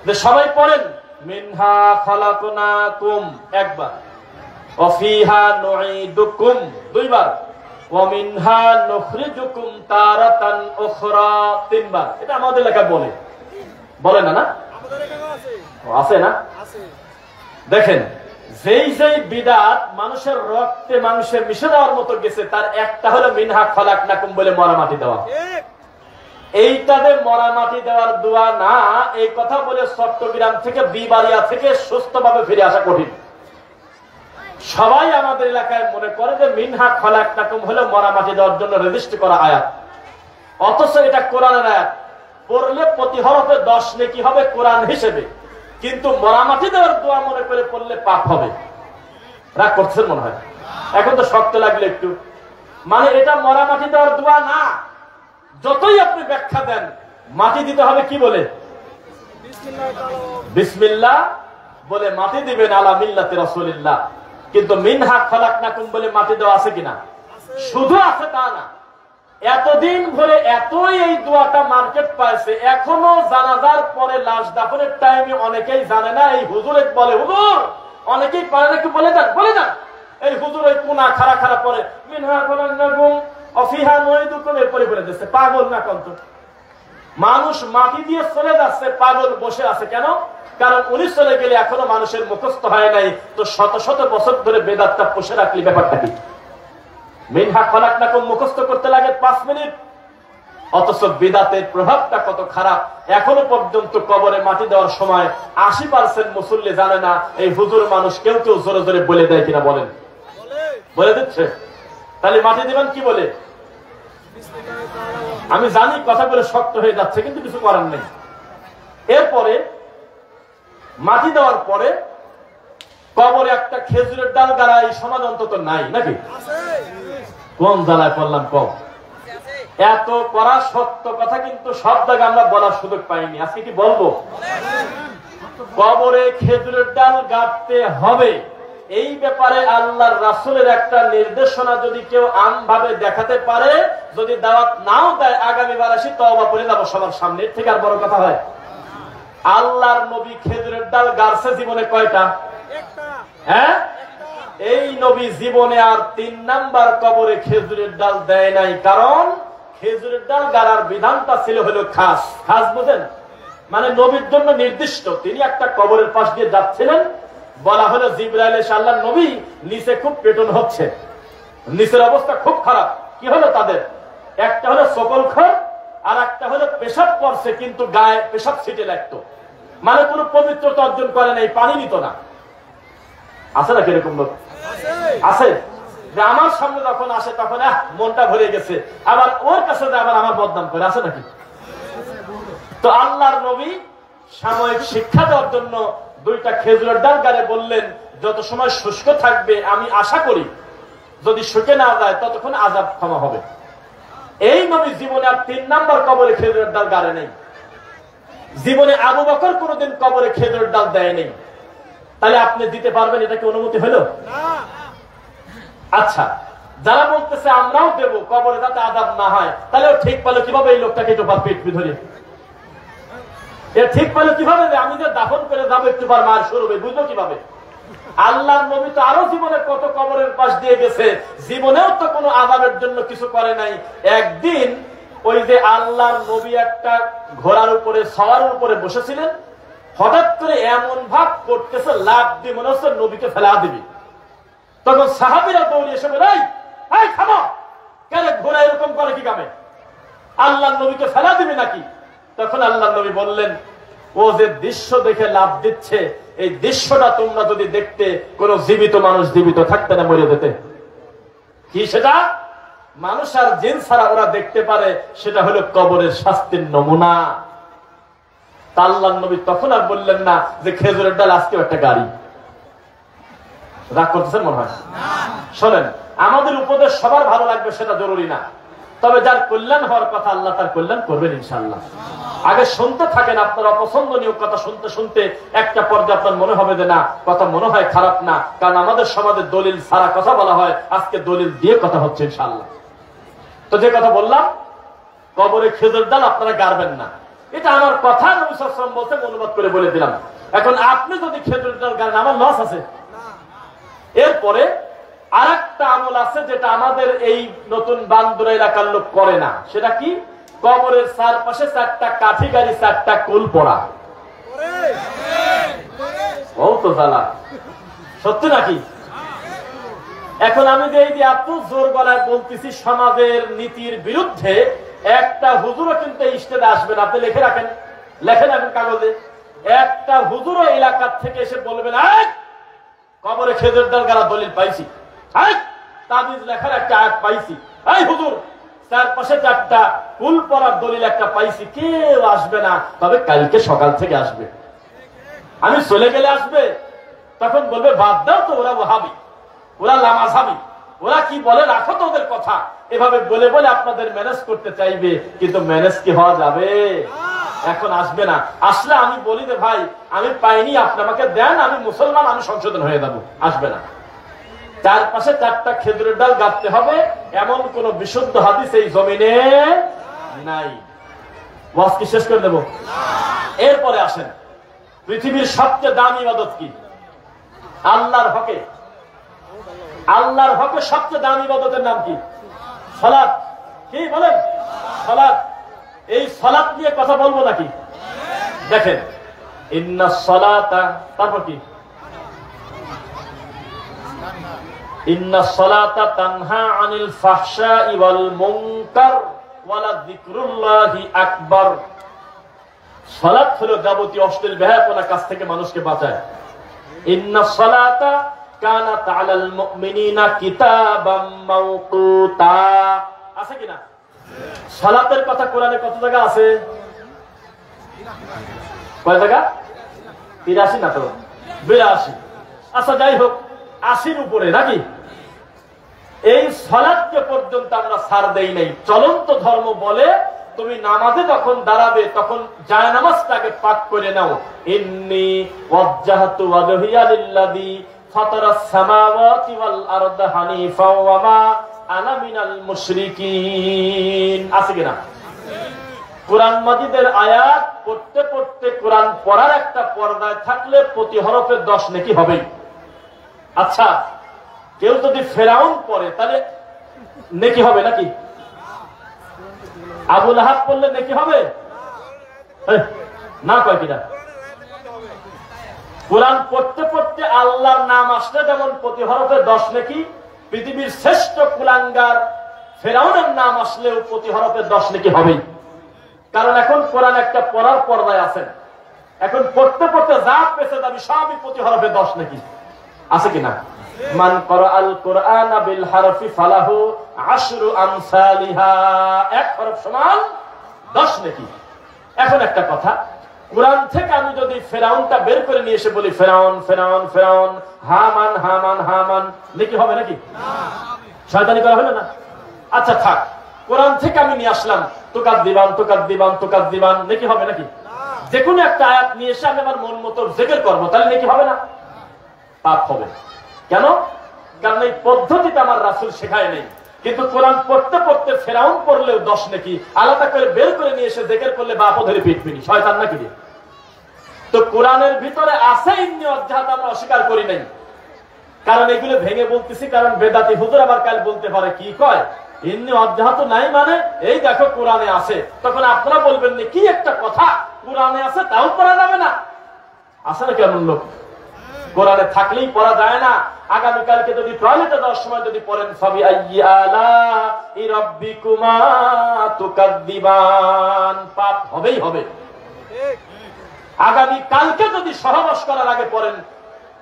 যে সবাই পড়েন মিনহা খালাকনাকুম একবার, ওয়াফিহা নুঈদুকুম দুইবার, ওয়া মিনহা নুখরিজুকুম তারাতান উখরা তিনবার। এটা আমাদের লেখা বলে না? না আমাদের লেখা আছে না? আছে। দেখেন, যেই যেই বিদআত মানুষের রক্তে মানুষের মিশে দেওয়ার মতো গেছে, তার একটা হলো মিনহা খালাকনাকুম বলে মরা মাটি দেওয়া। এইটাতে মরা মাটি দেওয়ার দোয়া না, এই কথা বলে চট্টগ্রাম থেকে বিবাড়িয়া থেকে সুস্থভাবে ফিরে আসা কঠিন। সবাই আমাদের এলাকায় মনে করে যে মিনহা খালাকনাকুম হলো মরা মাটি দেওয়ার জন্য রেজিস্ট্রি করা আয়াত, অথচ এটা কোরআনের আয়াত। পড়লে প্রতি হরফে 10 নেকি হবে কোরআন হিসেবে, কিন্তু মরা মাটি দেওয়ার দোয়া মনে করে পড়লে পাপ হবে। রাগ করছেন মনে হয়? এখন তো শক্ত লাগলে একটু, মানে এটা মরা মাটি দেওয়ার দোয়া না। যতই আপনি ব্যাখ্যা দেন, মাটি দিতে হবে কি বলে? বিসমিল্লাহ বলে মাটি দিবেন, আলা মিল্লাতি রাসূলিল্লাহ। কিন্তু মিনহা খালাকনাকুম বলে মাটি দেওয়া আছে কিনা? শুধু আছে তা না, এতদিন ধরে এতই এই দোয়াটা মার্কেট পাইছে, এখনো জানাজার পরে লাশ দাফনের টাইমে অনেকেই জানে না। এই হুজুরে বলে, হুজুর অনেকেই পারে নাকি, বলে দেন। এই হুজুর ওই কোনা খাড়া খাড়া পরে মিনহা খালাকনাকুম অফিহা নুঈদুকুম এরপরে বলে দিচ্ছে। পাগল না কত মানুষ মাটি দিয়ে চলে যাচ্ছে, পাগল বসে আছে কেন? কারণ উনি চলে গেলে এখনো মানুষের মুখস্থ হয় নাই, তো শত শত বছর ধরে বেদাতটা পুষে রাখলি ব্যাপারটা কি? মিনহা খালাকনাকুম মুখস্থ করতে লাগে 5 মিনিট, অথচ বেদাতের প্রভাবটা কত খারাপ। এখনো পর্যন্ত কবরে মাটি দেওয়ার সময় 80% মুসল্লি জানে না। এই হুজুর মানুষ কেউ কেউ জোরে জোরে বলে দেয় কিনা বলেন? বলে দিচ্ছে। তাহলে মাটি দিবেন কি বলে? আমি জানি কথাগুলো শক্ত হয়ে যাচ্ছে, কিন্তু কিছু করার নেই। এরপরে মাটি দেওয়ার পরে কবরে একটা খেজুরের ডাল গাড়া এই সমাজ অন্তত নাই নাকি? কোন জ্বালায় পড়লাম কম। এত করা সত্য কথা কিন্তু সব জায়গায় আমরা বলার সুযোগ পাইনি। আজকে কি বলবো? কবরে খেজুরের ডাল গাঁথতে হবে, এই ব্যাপারে আল্লাহর রাসূলের একটা নির্দেশনা যদি কেউ আমভাবে দেখাতে পারে, যদি দাওয়াত নাও দেয়, আগামীবার আসি তওবা করে যাবো সবার সামনে। ঠিক আর বড় কথা হয়? আল্লাহর নবী খেজুরের ডাল গাড়ছে জীবনে কয়টা? হ্যাঁ, এই নবী জীবনে আর 3 নাম্বার কবরে খেজুরের ডাল দেয় নাই। কারণ খেজুরের ডাল গাড়ার বিধানটা ছিল হলো খাস। খাস বুঝেন? মানে নবীর জন্য নির্দিষ্ট। তিনি একটা কবরের পাশ দিয়ে যাচ্ছিলেন, বলা হলো জিবরাইল এসে, আল্লাহর নবী নিচে খুব পেটন হচ্ছে, নিচের অবস্থা খুব খারাপ। কি হলো তাদের? একটা হলো সকল খর, আর একটা হলো পেশাব করছে কিন্তু গায়ে পেশাব ছিটে লাগতো, মানে কোনো পবিত্রতা অর্জন করে নাই, পানি নিত না। আছে না কিরকম লোক? আছে যে আমার সামনে যখন আসে তখন মনটা ভরে গেছে, আবার ওর কাছে আবার আমার বদনাম করে। আছে নাকি? তো আল্লাহর নবী সাময়িক শিক্ষা দেওয়ার জন্য 2টা খেজুরের ডাল গাড়ে বললেন, যত সময় শুষ্ক থাকবে আমি আশা করি যদি শুকে না যায় ততক্ষণ আযাব ক্ষমা হবে। এই নবী জীবনে আর 3 নাম্বার কবরে খেজুরের ডাল গাড়ে নেই। জীবনে আবু বকর কোনোদিন কবরে খেজুরের ডাল দেয় নেই। তাহলে আপনি দিতে পারবেন? এটা কি অনুমতি হলো? আচ্ছা, যারা বলতেছে আমরাও দেব কবরে যাতে আযাব না হয়, তাহলে ঠিক পেল কিভাবে এই লোকটাকে একটু পেট ধরে? এ ঠিক পেল কিভাবে? আমি যে দাফন করে যাবো একটু পর মার শুরু হবে, বুঝলো কিভাবে? আল্লাহর নবী তো আরো জীবনে কত কবরের পাশ দিয়ে গেছে, জীবনেও তো কোনো আযাবের জন্য কিছু করে নাই। একদিন ওই যে আল্লাহর নবী একটা ঘোড়ার উপরে সওয়ার উপরে বসেছিলেন, হঠাৎ করে এমন ভাব করতেছে লাফ দিয়ে মনে হচ্ছে নবীকে ফেলা দিবি। তখন সাহাবীরা দৌড়ে এসে বলে, এই থামো, কেন ঘোড়া এরকম করে কি কামে? আল্লাহর নবীকে ফেলা দিবি নাকি? তখন আল্লাহর নবী বললেন, ও যে দৃশ্য দেখে লাফ দিচ্ছে, এই দৃশ্যটা তোমরা যদি দেখতে, কোন জীবিত মানুষ জীবিত থাকতে না, মরে যেতে। কি সেটা? মানুষ আর জিন ছাড়া ওরা দেখতে পারে, সেটা হলো কবরের শাস্তির নমুনা। আল্লাহর নবী তখন আর বললেন না যে খেজুরের ডাল আজকেও একটা গাড়ি। রাগ করতেছেন মনে হয়? শোনেন, আমাদের উপদেশ সবার ভালো লাগবে সেটা জরুরি না, তবে যার কল্যাণ হওয়ার কথা আল্লাহ তার কল্যাণ করবেন ইনশাআল্লাহ। আগে শুনতে থাকেন, আপনার অপছন্দনীয় কথা শুনতে শুনতে একটা পর্যায়ে আপনার মনে হবে যে না, কথা মনে হয় খারাপ না, কারণ আমাদের সমাজে দলিল ছাড়া কথা বলা হয়, আজকে দলিল দিয়ে কথা হচ্ছে ইনশাআল্লাহ। তো যে কথা বললাম, কবরে খেজুর ডাল আপনারা গাড়বেন না, এটা আমার কথা। নবী সাল্লাল্লাহু আলাইহি ওয়াসাল্লাম বলতে অনুবাদ করে বলে দিলাম। এখন আপনি যদি খেজুর ডাল গাড়েন, আমার লস আছে। এরপরে আরেকটা আমল আছে যেটা আমাদের এই নতুন বান্দুরা এলাকার লোক করে না, সেটা কি? কবরের চারপাশে 4টা কাঠি গাড়ি, 4টা কুল পড়া। ও তো জ্বালা, সত্যি নাকি? এখন আমি যে এই যে এত জোর গলায় বলতেছি সমাজের নীতির বিরুদ্ধে, একটা হুজুরও কিন্তু স্টেজে আসবেন, আপনি লিখে রাখেন, লেখে রাখেন কাগজে। একটা হুজুরও এলাকার থেকে এসে বলবেন, কবরে খেজুর ডাল গাড়া দলিল পাইছি, তাবিজ লেখার একটা আয়াত পাইছি, এই হুজুর চারপাশে 4টা কুল পড়ার দলিল একটা পাইছি, কেউ আসবে না। তবে কালকে সকাল থেকে আসবে, আমি চলে গেলে আসবে। তখন বলবে বাদ দাও তো, ওরা ওয়াহাবি, ওরা লামাযহাবী, ওরা কি বলে রাখো তো ওদের কথা। এভাবে বলে বলে আপনাদের ম্যানেজ করতে চাইবে, কিন্তু ম্যানেজ কি হওয়া যাবে? এখন আসবে না। আসলে আমি বলি যে ভাই আমি পাইনি, আপনি আমাকে দেন, আমি মুসলমান, আমি সংশোধন হয়ে যাবো। আসবে না। চারপাশে 4টা খেজুরের ডাল গাঁথতে হবে, এমন কোন বিশুদ্ধ হাদিস এই জমিনে নাই। ওয়াজ কি শেষ করে দেব? এরপরে আসেন, পৃথিবীর সবচেয়ে দামি ইবাদত কি? আল্লাহর হকে। আল্লাহর হকে সবচেয়ে দামি ইবাদতের নাম কি? সালাত। কি বলেন? সালাত। এই সালাত নিয়ে কথা বলবো নাকি? দেখেন, ইন্নাস সালাতা, তারপর কি? ইন্নাস সালাতা তানহা আনিল ফাহশাই ওয়াল মুনকার ওয়ালা যিকরুল্লাহি আকবার। সালাত হলো যাবতীয় অশ্লীল বেহায়াপনা কাজ থেকে মানুষকে বাঁচায়। ইন্নাস সালাতা কানাত আলাল মুমিনিনা কিতাবাম মাওকুতা। আছে কিনা? সালাতের কথা কোরআনে কত জায়গা আছে? কয় জায়গা? 83 না তো 82। আচ্ছা যাই হোক, 80-র উপরে নাকি? এই সালাতকে পর্যন্ত আমরা ছাড় দেই নাই। চলন্ত ধর্ম বলে তুমি নামাজে যখন দাঁড়াবে তখন জায়নামাজটাকে পাক করে নাও, ইন্নী ওয়াজ্জাহতু ওয়াজহিয়া লিল্লাযী ফাতারাস সামাওয়াতি ওয়াল আরদা হানিফা ওয়া মা আনা মিনাল মুশরিকিন। আছে কিনা? কোরআন মাজিদের আয়াত পড়তে পড়তে কোরআন পড়ার একটা পর্দায় থাকলে প্রতি হরফে 10 নেকি হবে। আচ্ছা, কেউ যদি ফেরাউন পড়ে তাহলে নেকি হবে নাকি? আবু লাহাব পড়লে নেকি হবে না? কয় কিনা? কোরআন পড়তে পড়তে আল্লাহর নাম আসলে যেমন প্রতি হরফে 10 নেকি, পৃথিবীর শ্রেষ্ঠ কুলাঙ্গার ফেরাউনের নাম আসলেও প্রতি হরফে 10 নেকি হবে। কারণ এখন কোরআন একটা পড়ার পর্দায় আছেন, এখন পড়তে পড়তে যা পেছে যাবি সবই প্রতি হরফে 10 নেকি। আছে কিনা? মান ক্বারাআল কুরআনা বিল হারফি ফালাহু আশরু আমসালিহা, এক হরফ সমান 10 নেকি। এখন একটা কথা, কোরআন থেকে আমি যদি ফেরাউনটা বের করে নিয়ে এসে বলি ফেরাউন ফেরাউন ফেরাউন, হামান হামান হামান, নেকি হবে নাকি? শয়তানি করা হলো না? আচ্ছা থাক, কোরআন থেকে আমি নিয়ে আসলাম তুকাদ্দিবান তুকাদ্দিবান তুকাদ্দিবান, নেকি হবে নাকি? যে কোনো একটা আয়াত নিয়ে এসে আমি আমার মন মতো জিকির করবো, তাহলে নেকি হবে না? পাপ হবে। কেন? কারণ এই পদ্ধতিটা আমার রাসূল শেখায় নেই। কিন্তু কোরআন পড়তে পড়তে ফেরাউন পড়লেও 10 নেকি, আলাদা করে বের করে নিয়ে এসে জিকির করলে বাপ ধরে পিটপিনি, শয়তান নাকি? তো কোরআনের ভিতরে আছে ইন্নী ওয়াজ্জাহতু, আমরা অস্বীকার করি নাই। কারণ এগুলো ভেঙে বলতেছি, কারণ বেদাতি হুজুর আবার কাল বলতে পারে কি কয় ইন্নী ওয়াজ্জাহতু নাই মানে এই দেখো কোরআনে আছে। তখন আপনারা বলবেন না কি একটা কথা, কোরআনে আছে তাও পড়া যাবে না? আছে না কেমন লোক? কোরআনে থাকলেই পড়া যায় না। আগামীকালকে যদি টয়লেটে যাওয়ার সময় যদি পড়েন ফাবি আইয়ি আলাই রাব্বিকুমা তুকাদ্দিবান, পাপ হবেই হবে। আগামী কালকে যদি সহবাস করার আগে পড়েন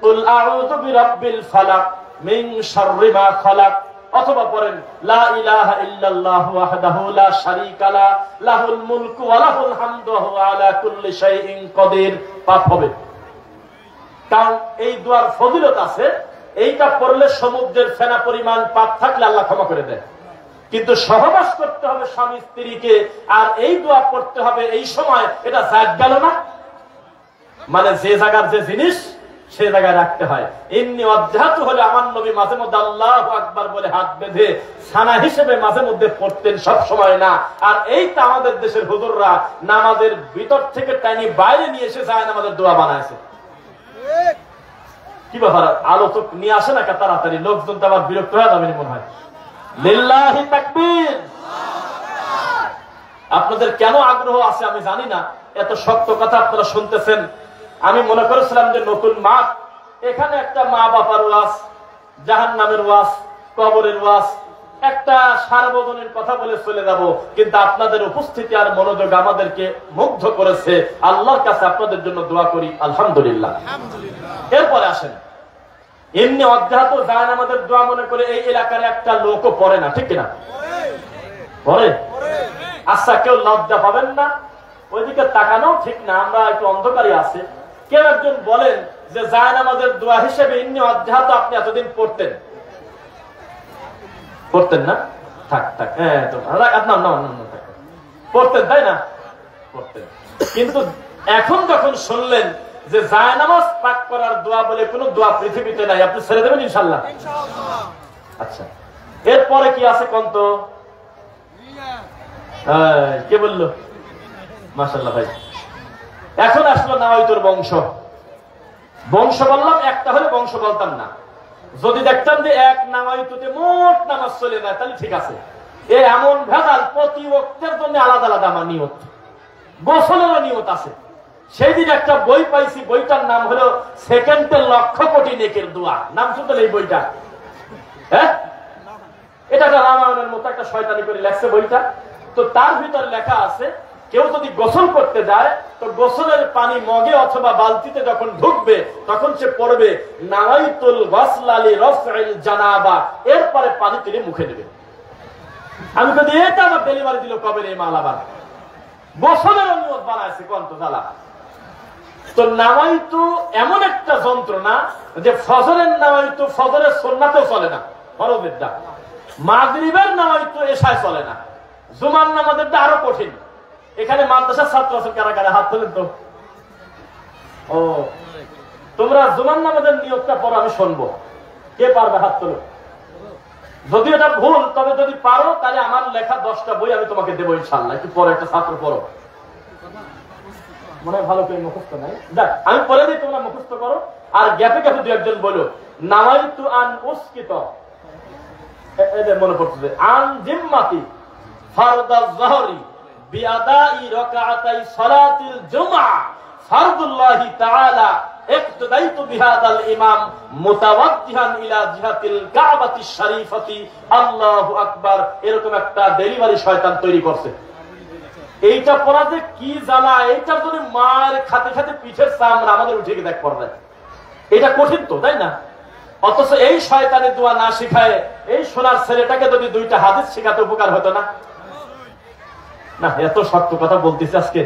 কুল আউযু বিরাব্বিল ফালাক মিন শাররি মা খালাক, অথবা পড়েন লা ইলাহা ইল্লাল্লাহু ওয়াহদাহু লা শারীকা লা লাহুল মুলকু ওয়া লাহুল হামদু ওয়া হুয়া আলা কুল্লি শাইইন কাদির, পাপ হবে। কারণ এই দুয়ার ফজিলত আছে, এইটা পড়লে সমুদ্রের ফেনা পরিমাণ পাপ থাকলে আল্লাহ ক্ষমা করে দেয়। কিন্তু সহবাস করতে হবে স্বামী স্ত্রীকে, আর এই দোয়া পড়তে হবে এই সময়, এটা জাগ গেল না? মানে যে জায়গার যে জিনিস সে জায়গায় রাখতে হয়। ইন্নী ওয়াজ্জাহতু হলে আমার নবী মাঝে মধ্যে আল্লাহু আকবার বলে হাত বেঁধে সানা হিসেবে মাঝে মধ্যে পড়তেন, সব সময় না। আর এইটা আমাদের দেশের হুজুররা নামাজের ভিতর থেকে টাইনি বাইরে নিয়ে এসে যায় নামাজের দোয়া বানাইছে। কি ব্যাপার, আলোচক নিয়ে আসে না তাড়াতাড়ি, লোকজন তো আবার বিরক্ত হয়ে যাবে মনে হয়। লিল্লাহি তাকবীর। আপনাদের কেন আগ্রহ আছে আমি জানি না, এত শক্ত কথা আপনারা শুনতেছেন। আমি মনে করেছিলাম যে নতুন মাঠ, এখানে একটা মা বাবার ওয়াজ, জাহান্নামের ওয়াজ, কবরের ওয়াজ, একটা সার্বজনীন কথা বলে চলে যাব। কিন্তু আপনাদের উপস্থিতি আর মনোযোগ আমাদেরকে মুগ্ধ করেছে। আল্লাহর কাছে আপনাদের জন্য দোয়া করি, আলহামদুলিল্লাহ। এরপরে আসেন, এমনি ওয়াজ্জাহতু জায়নামাজের দোয়া মনে করে এই এলাকার একটা লোকও পড়ে না, ঠিক কিনা? পড়ে? আচ্ছা, কেউ লজ্জা পাবেন না, ওইদিকে তাকানো ঠিক না, আমরা একটু অন্ধকারই আছে। কেউ একজন বলেন যে জায়নামাজের দোয়া হিসেবে ইন্নী ওয়াজ্জাহতু আপনি এতদিন পড়তেন? পড়তেন না? থাক থাক, হ্যাঁ পড়তেন, তাই না? পড়তেন। কিন্তু এখন যখন শুনলেন যে জায়নামাজ পাক করার দোয়া বলে কোন দোয়া পৃথিবীতে নাই, আপনি ছেড়ে দেবেন ইনশাআল্লাহ? আচ্ছা, এরপরে কি আছে কোন তো? কে বললো? মাশাআল্লাহ ভাই, এখন আসলো নাওয়াইতুর বংশ। বংশ বললাম, একটা হলে বংশ বলতাম না। যদি দেখতাম যে এক নাওয়াইতুতে মোট নামাজ চলে যায় তাহলে ঠিক আছে। এমন ভেজাল, প্রতি ওয়াক্তের জন্য আলাদা আলাদা আমার নিয়ত, গোসলেরও নিয়ত আছে। সেই দিন একটা বই পাইছি, বইটার নাম হলো সেকেন্ডের 1,00,000 কোটি নেকের দোয়া। নাম শুনতেন এই বইটা? হ্যাঁ, এটা একটা রামায়ণের মতো একটা শয়তানি করে লেখছে বইটা। তো তার ভিতর লেখা আছে কেউ যদি গোসল করতে যায় তো গোসলের পানি মগে অথবা বালতিতে যখন ঢুকবে তখন সে পড়বে নাওয়াইতুল গসলা লিরাফইল জানাবা, এরপরে পানি তুলে মুখে দেবে। আমি তো এটা আমার ডেলিভারি দিল কবে এই মাল, আবার গোসলের নিয়ত বানাইছে কোন তো জ্বালা। তো নাওয়াইতু এমন একটা যন্ত্রণা যে ফজরের নাওয়াইতু ফজরের সুন্নাতেও চলে না, ফরজেরটা। মাগরিবের নামাজ তো এশায় চলে না, জুমার নামাজেরটা আরো কঠিন। এখানে মাদ্রাসার ছাত্র আছেন কারা কারা? হাত তোলেন তো। ও, তোমরা জুমার নামাজের নিয়তটা পড়ো, আমি শুনবো। কে পারবে? হাত তোলো। যদি এটা ভুল, তবে যদি পারো তাহলে আমার লেখা 10টা বই আমি তোমাকে দেবো ইনশাআল্লাহ। একটু পরে একটা ছাত্র পড়ো, মনে হয় ভালো করে মুখস্থ নাই। যাক, আমি পরে দিই, তোমরা মুখস্থ করো। আর গ্যাপে গ্যাপে দু একজন বলো নাওয়াইতু আন উসকিত, মনে পড়ছে, আন জিম্মাতি ফারদাজ যহরি বিআদাই রাকাআতাই সালাতিল জুমআ ফারদুল্লাহি তাআলা ইক্তাদাইতু বিহাদাল ইমাম মুতাওয়াজ্জিহান ইলা জিহাতিল কাবাতিশ শরীফাতি আল্লাহু আকবার। এরকম একটা ডেলিভারি শয়তান তৈরি করছে। এইটা পড়া যে কি জ্বালা, এইটার জন্য মার খাতে খাতে পিঠের চামড়া আমাদের উঠে গিয়ে দেখ পড়বে। এটা কঠিন তো, তাই না? অথচ এই শয়তানের দোয়া না শিখায় এই সোনার ছেলেটাকে যদি 2টা হাদিস শেখাতে উপকার হতো না। না, এত শক্ত কথা বলতেছি আজকে।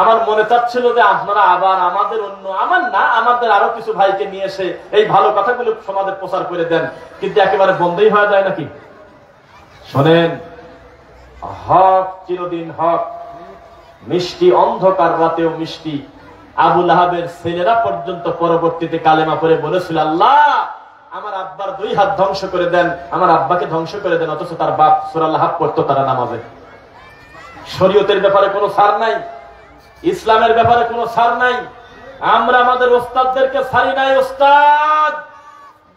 আমার মনে চাচ্ছিল যে আপনারা আবার আমাদের আমাদের আরো কিছু ভাইকে নিয়ে এসে এই ভালো কথাগুলো সমাজে প্রচার করে দেন, কিন্তু একেবারে বন্ধই হয়ে যায় নাকি? শোনেন, হক চিরদিন হক, মিষ্টি অন্ধকার রাতেও মিষ্টি। আবু লাহাবের ছেলেরা পর্যন্ত পরবর্তীতে কালেমা পড়ে বলেছিল, আল্লাহ আমার আব্বার 2 হাত ধ্বংস করে দেন, আমার আব্বাকে ধ্বংস করে দেন। অথচ তার বাপ সূরা লাহাব পড়তো তারা নামাজে। শরীয়তের ব্যাপারে কোনো ছাড় নাই, ইসলামের ব্যাপারে কোনো ছাড় নাই। আমরা আমাদের ওস্তাদদেরকে ছাড়ি নাই। ওস্তাদ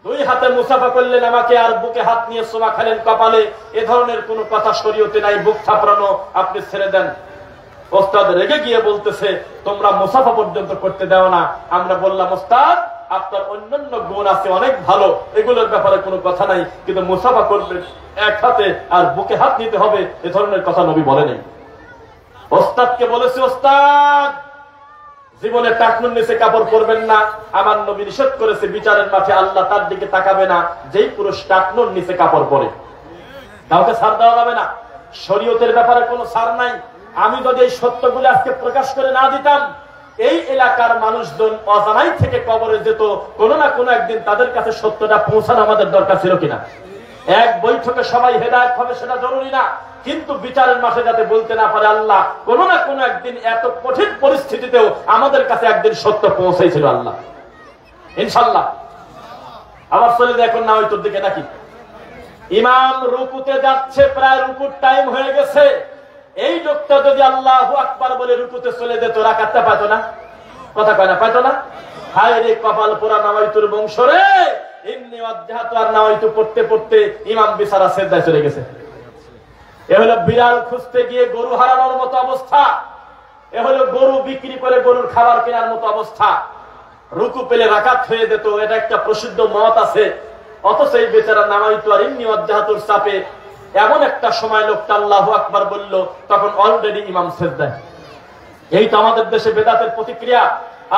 2 হাতে মুসাফা করলেন আমাকে, আর বুকে হাত নিয়ে সোমা খেলেন কপালে, এ ধরনের কোন কথা শরীয়তে নাই। বুক থাপড়ানো আপনি ছেড়ে দেন। ওস্তাদ রেগে গিয়ে বলতেছে, তোমরা মুসাফা পর্যন্ত করতে দাও না। আমরা বললাম, ওস্তাদ আপনার অন্যান্য গুণ আছে অনেক ভালো, এগুলোর ব্যাপারে কোনো কথা নাই, কিন্তু মুসাফা করবেন এক হাতে আর বুকে হাত নিতে হবে, এ ধরনের কথা নবী বলেনি। ওস্তাদকে বলেছে, ওস্তাদ জীবনে টাকনুর নিচে কাপড় পরবেন না, আমার নবী নিষেধ করেছে। বিচারের মাঠে আল্লাহ তার দিকে তাকাবে না যেই পুরুষ টাকনুর নিচে কাপড় পরে। কাউকে ছাড় দেওয়া যাবে না, শরীয়তের ব্যাপারে কোনো ছাড় নাই। আমি যদি এই সত্যগুলো আজকে প্রকাশ করে না দিতাম, এই এলাকার মানুষজন অজানাই থেকে কবরে যেত। কোনো না কোনো একদিন তাদের কাছে সত্যটা পৌঁছানো আমাদের দরকার ছিল কিনা? এক বৈঠকে সবাই হেদায়েত হবে সেটা জরুরি না, কিন্তু বিচারের মাঠে যাতে বলতে না পারে আল্লাহ কোনো না কোনো একদিন এত কঠিন পরিস্থিতিতেও আমাদের কাছে একদিন সত্য পৌঁছেছিল আল্লাহ। ইনশাআল্লাহ। আবার চলে যায় এখন নাওয়াইতুর দিকে নাকি? ইমাম রুকুতে যাচ্ছে, প্রায় রুকুর টাইম হয়ে গেছে। এই লোকটা যদি আল্লাহু আকবার বলে রুকুতে চলে যেত, রাকাতটা পেত না। কথা কয় না, পেত না? হায় রে কপাল পোড়া নাওয়াইতুর বংশ রে। ইন্নী ওয়াজ্জাহতু আর নাওয়াইতু পড়তে পড়তে ইমাম বিছানা সিজদায় চলে গেছে। এ হলো বিড়াল খুঁজতে গিয়ে গরু হারানোর মতো অবস্থা। এ হলো গরু বিক্রি করে গরুর খাবার কেনার মতো অবস্থা। রুকু পেলে রাকাত হয়ে যেত, এটা একটা প্রসিদ্ধ মত আছে। অথচ এই বেচারা নাওয়াইতু আর ইন্নী ওয়াজ্জাহতুর চাপে এমন একটা সময় লোকটা আল্লাহু আকবার বলল, তখন অলরেডি ইমাম সিজদায়। এই তো আমাদের দেশে বেদাতের প্রতিক্রিয়া।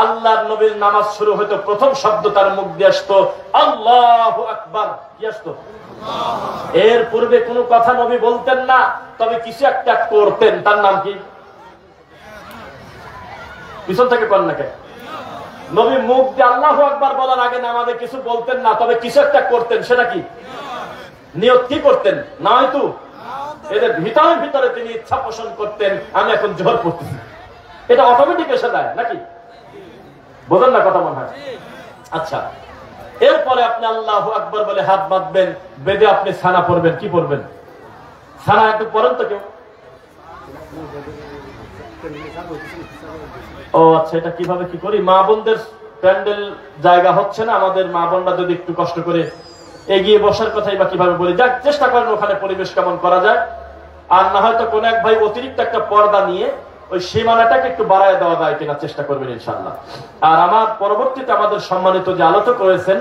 আল্লাহর নবীর নামাজ শুরু হইতো, প্রথম শব্দ তার মুখ দিয়ে আসতো আল্লাহু আকবার। কি আসতো? এর পূর্বে কোনো কথা নবী বলতেন না, তবে কিছু একটা করতেন। তার নাম কি? পিছন থেকে কন্যাকে নবী মুখ দিয়ে আল্লাহু আকবার বলার আগে নামাজে কিছু বলতেন না, তবে কিছু একটা করতেন। সেটা কি? নিয়ত কি করতেন? নাওয়াইতু। এদের ভিতরে ভিতরে তিনি ইচ্ছা পোষণ করতেন, আমি এখন জোহর পড়তেছি। এটা অটোমেটিক এসে যায় নাকি? বোঝেন না কথা মনে হয়? আচ্ছা, এরপরে আপনি আল্লাহু আকবার বলে হাত বাঁধবেন, বেঁধে আপনি সানা পড়বেন। কি পড়বেন? সানা একটু পড়েন তো কেউ। ও আচ্ছা, এটা কিভাবে কি করি? মা বোনদের প্যান্ডেল জায়গা হচ্ছে না, আমাদের মা বোনরা যদি একটু কষ্ট করে এগিয়ে বসার কথাই বা কিভাবে বলি। যাক, চেষ্টা করেন ওখানে পরিবেশ কেমন করা যায়। আর না হয়তো কোন এক ভাই অতিরিক্ত একটা পর্দা নিয়ে ওই সীমানাটাকে একটু বাড়ায় দেওয়া যায় কিনা চেষ্টা করবেন ইনশাআল্লাহ। আর আমার পরবর্তীতে আমাদের সম্মানিত যে আলোচক রয়েছেন,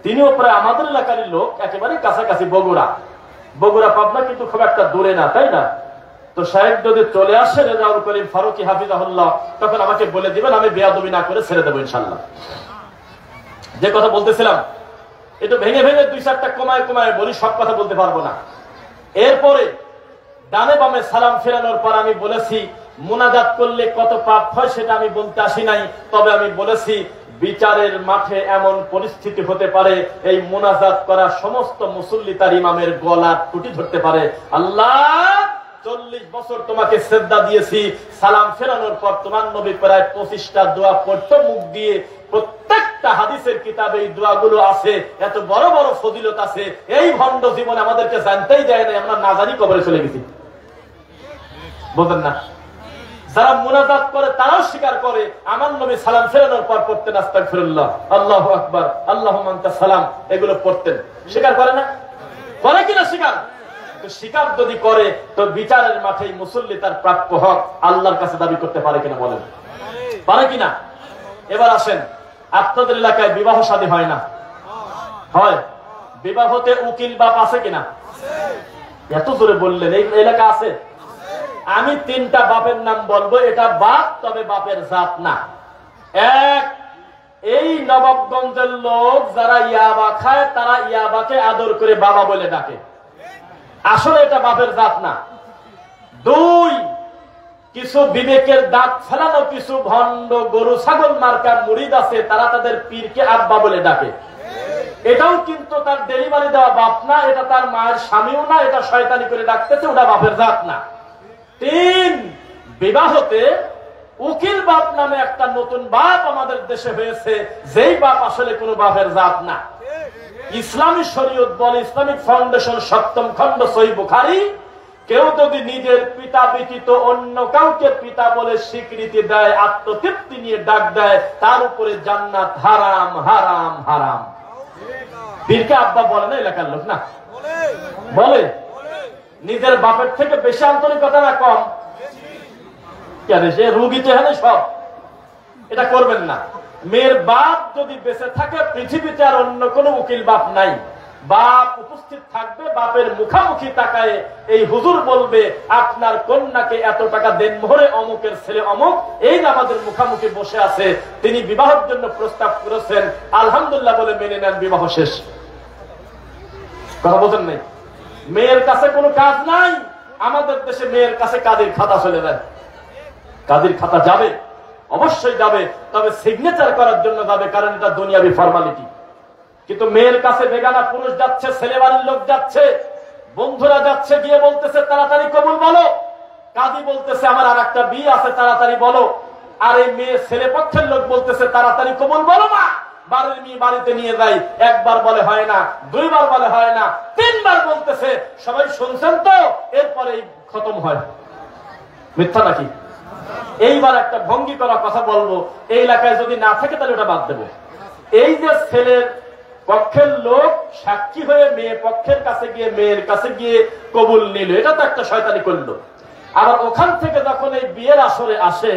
তিনিও প্রায় আমাদের এলাকারই লোক, একেবারে কাছাকাছি, বগুড়া পাবনা কিন্তু খুব একটা দূরে না, তাই না? তো সাহেব যদি চলে আসে রেজাউল করিম ফারুকী হাফিজাহুল্লাহ, তখন আমাকে বলে দিবেন, আমি বেয়াদবি না করে ছেড়ে দেবো ইনশাআল্লাহ। যে কথা বলতেছিলাম, একটু ভেঙে ভেঙে 2-4টা কমায় বলি, সব কথা বলতে পারবো না। এরপরে ডানে বামে সালাম ফেরানোর পর আমি বলেছি মুনাজাত করলে কত পাপ হয় সেটা আমি বলতে আসি নাই, তবে আমি বলেছি বিচারের মাঠে এমন পরিস্থিতি হতে পারে এই মুনাজাত করা সমস্ত মুসল্লি তার ইমামের গলার টুটি ধরতে পারে। আল্লাহ 40 বছর তোমাকে সেজদা দিয়েছি, সালাম ফেরানোর পর তোমার নবী প্রায় 25টা দোয়া পড়তো মুখ দিয়ে। প্রত্যেকটা হাদিসের কিতাবে এই দোয়াগুলো আছে, এত বড় বড় ফজিলত আছে। এই ভণ্ড জীবনে আমাদেরকে জানতেই দেয় না, আমরা না জানি কবরে চলে গেছি। বুঝলেন না? যারা মুনাজাত করে তারাও স্বীকার করে আমার নবী সালাম ফেরানোর পর পড়তেন আস্তাগফিরুল্লাহ, আল্লাহু আকবার, আল্লাহুম্মা আনতাস সালাম, এগুলো পড়তেন। স্বীকার করে না? করে কিনা স্বীকার? স্বীকার যদি করে তো বিচারের মাঠে মুসল্লি তার প্রাপ্য হক আল্লাহর কাছে দাবি করতে পারে কিনা বলেন? পারে কিনা? এবার আসেন, আপনাদের এলাকায় বিবাহ শাদী হয় না? হয়। বিবাহতে উকিল বাপ আছে কিনা? এত জোরে বললেন, এই এলাকা আছে? আমি 3টা বাপের নাম বলবো, এটা বাপ, তবে বাপের জাত না। এক, এই নবাবগঞ্জের লোক যারা ইয়াবা খায় তারা ইয়াবাকে আদর করে বাবা বলে ডাকে, আসলে এটা বাপের জাত না। 2, কিছু বিবেকের দাঁত ফেলানো কিছু ভণ্ড গরু ছাগল মার্কা মুরিদ আছে, তারা তাদের পীরকে আব্বা বলে ডাকে। এটাও কিন্তু তার ডেলিভারি দেওয়া বাপ না, এটা তার মায়ের স্বামীও না, এটা শয়তানি করে ডাকতেছে, ওটা বাপের জাত না। 3, বিবাহতে উকিল বাপ নামে একটা নতুন বাপ আমাদের দেশে হয়েছে, যেই বাপ আসলে কোনো বাপের জাত না। ইসলামী শরীয়ত বলে, ইসলামিক ফাউন্ডেশন 7ম খণ্ড সহিহ বুখারী, কেউ যদি নিজের পিতা ব্যতীত অন্য কাউকে পিতা বলে স্বীকৃতি দেয়, আত্মতৃপ্তি নিয়ে ডাক দেয়, তার উপরে জান্নাত হারাম হারাম হারাম। পীরকে আব্বা বলে না এলাকার লোক? না বলে? নিজের বাপের থেকে বেশি আন্তরিকতা না কম? কেন সে রুগী তো হ্যাঁ সব। এটা করবেন না। মেয়ের বাপ যদি বেঁচে থাকে, পৃথিবীতে আর অন্য কোনো উকিল বাপ নাই। বাপ উপস্থিত থাকবে, বাপের মুখামুখি তাকায় এই হুজুর বলবে আপনার কন্যাকে এত টাকা দেন মোহরে, অমুকের ছেলে অমুক এই যে আমাদের মুখামুখি বসে আছে, তিনি বিবাহের জন্য প্রস্তাব করেছেন, আলহামদুলিল্লাহ বলে মেনে নেন, বিবাহ শেষ। কথা বলছেন নাই? মেয়ের কাছে কোনো কাজ নাই। আমাদের দেশে মেয়ের কাছে কাজের খাতা চলে যায়। কাজের খাতা যাবে, অবশ্যই যাবে, তবে সিগনেচার করার জন্য যাবে, কারণ এটা দুনিয়াবি ফর্মালিটি। কিন্তু মেয়ের কাছে বেগানা পুরুষ যাচ্ছে, ছেলে বাড়ির লোক যাচ্ছে, বন্ধুরা যাচ্ছে, গিয়ে বলতেছে তাড়াতাড়ি কবুল বলো। কাজী বলতেছে আমার আর একটা বিয়ে আছে, তাড়াতাড়ি বলো। আর এই মেয়ে ছেলে পক্ষের লোক বলতেছে তাড়াতাড়ি কবুল বলো না। বাড়ির মেয়ে বাড়িতে নিয়ে যাই, একবার বলে হয় না, 2বার বলে হয় না, 3বার বলতেছে। সবাই শুনছেন তো? এরপরে খতম হয়। মিথ্যা নাকি? এইবার একটা ভঙ্গি করা কথা বলবো, এই এলাকায় যদি না থাকে তাহলে ওটা বাদ দেবো। এই যে ছেলের পক্ষের লোক সাক্ষী হয়ে মেয়ে পক্ষের কাছে গিয়ে মেয়ের কাছে গিয়ে কবুল নিল, এটা তো একটা শয়তানি করলো। আবার ওখান থেকে যখন এই বিয়ের আসরে আসে,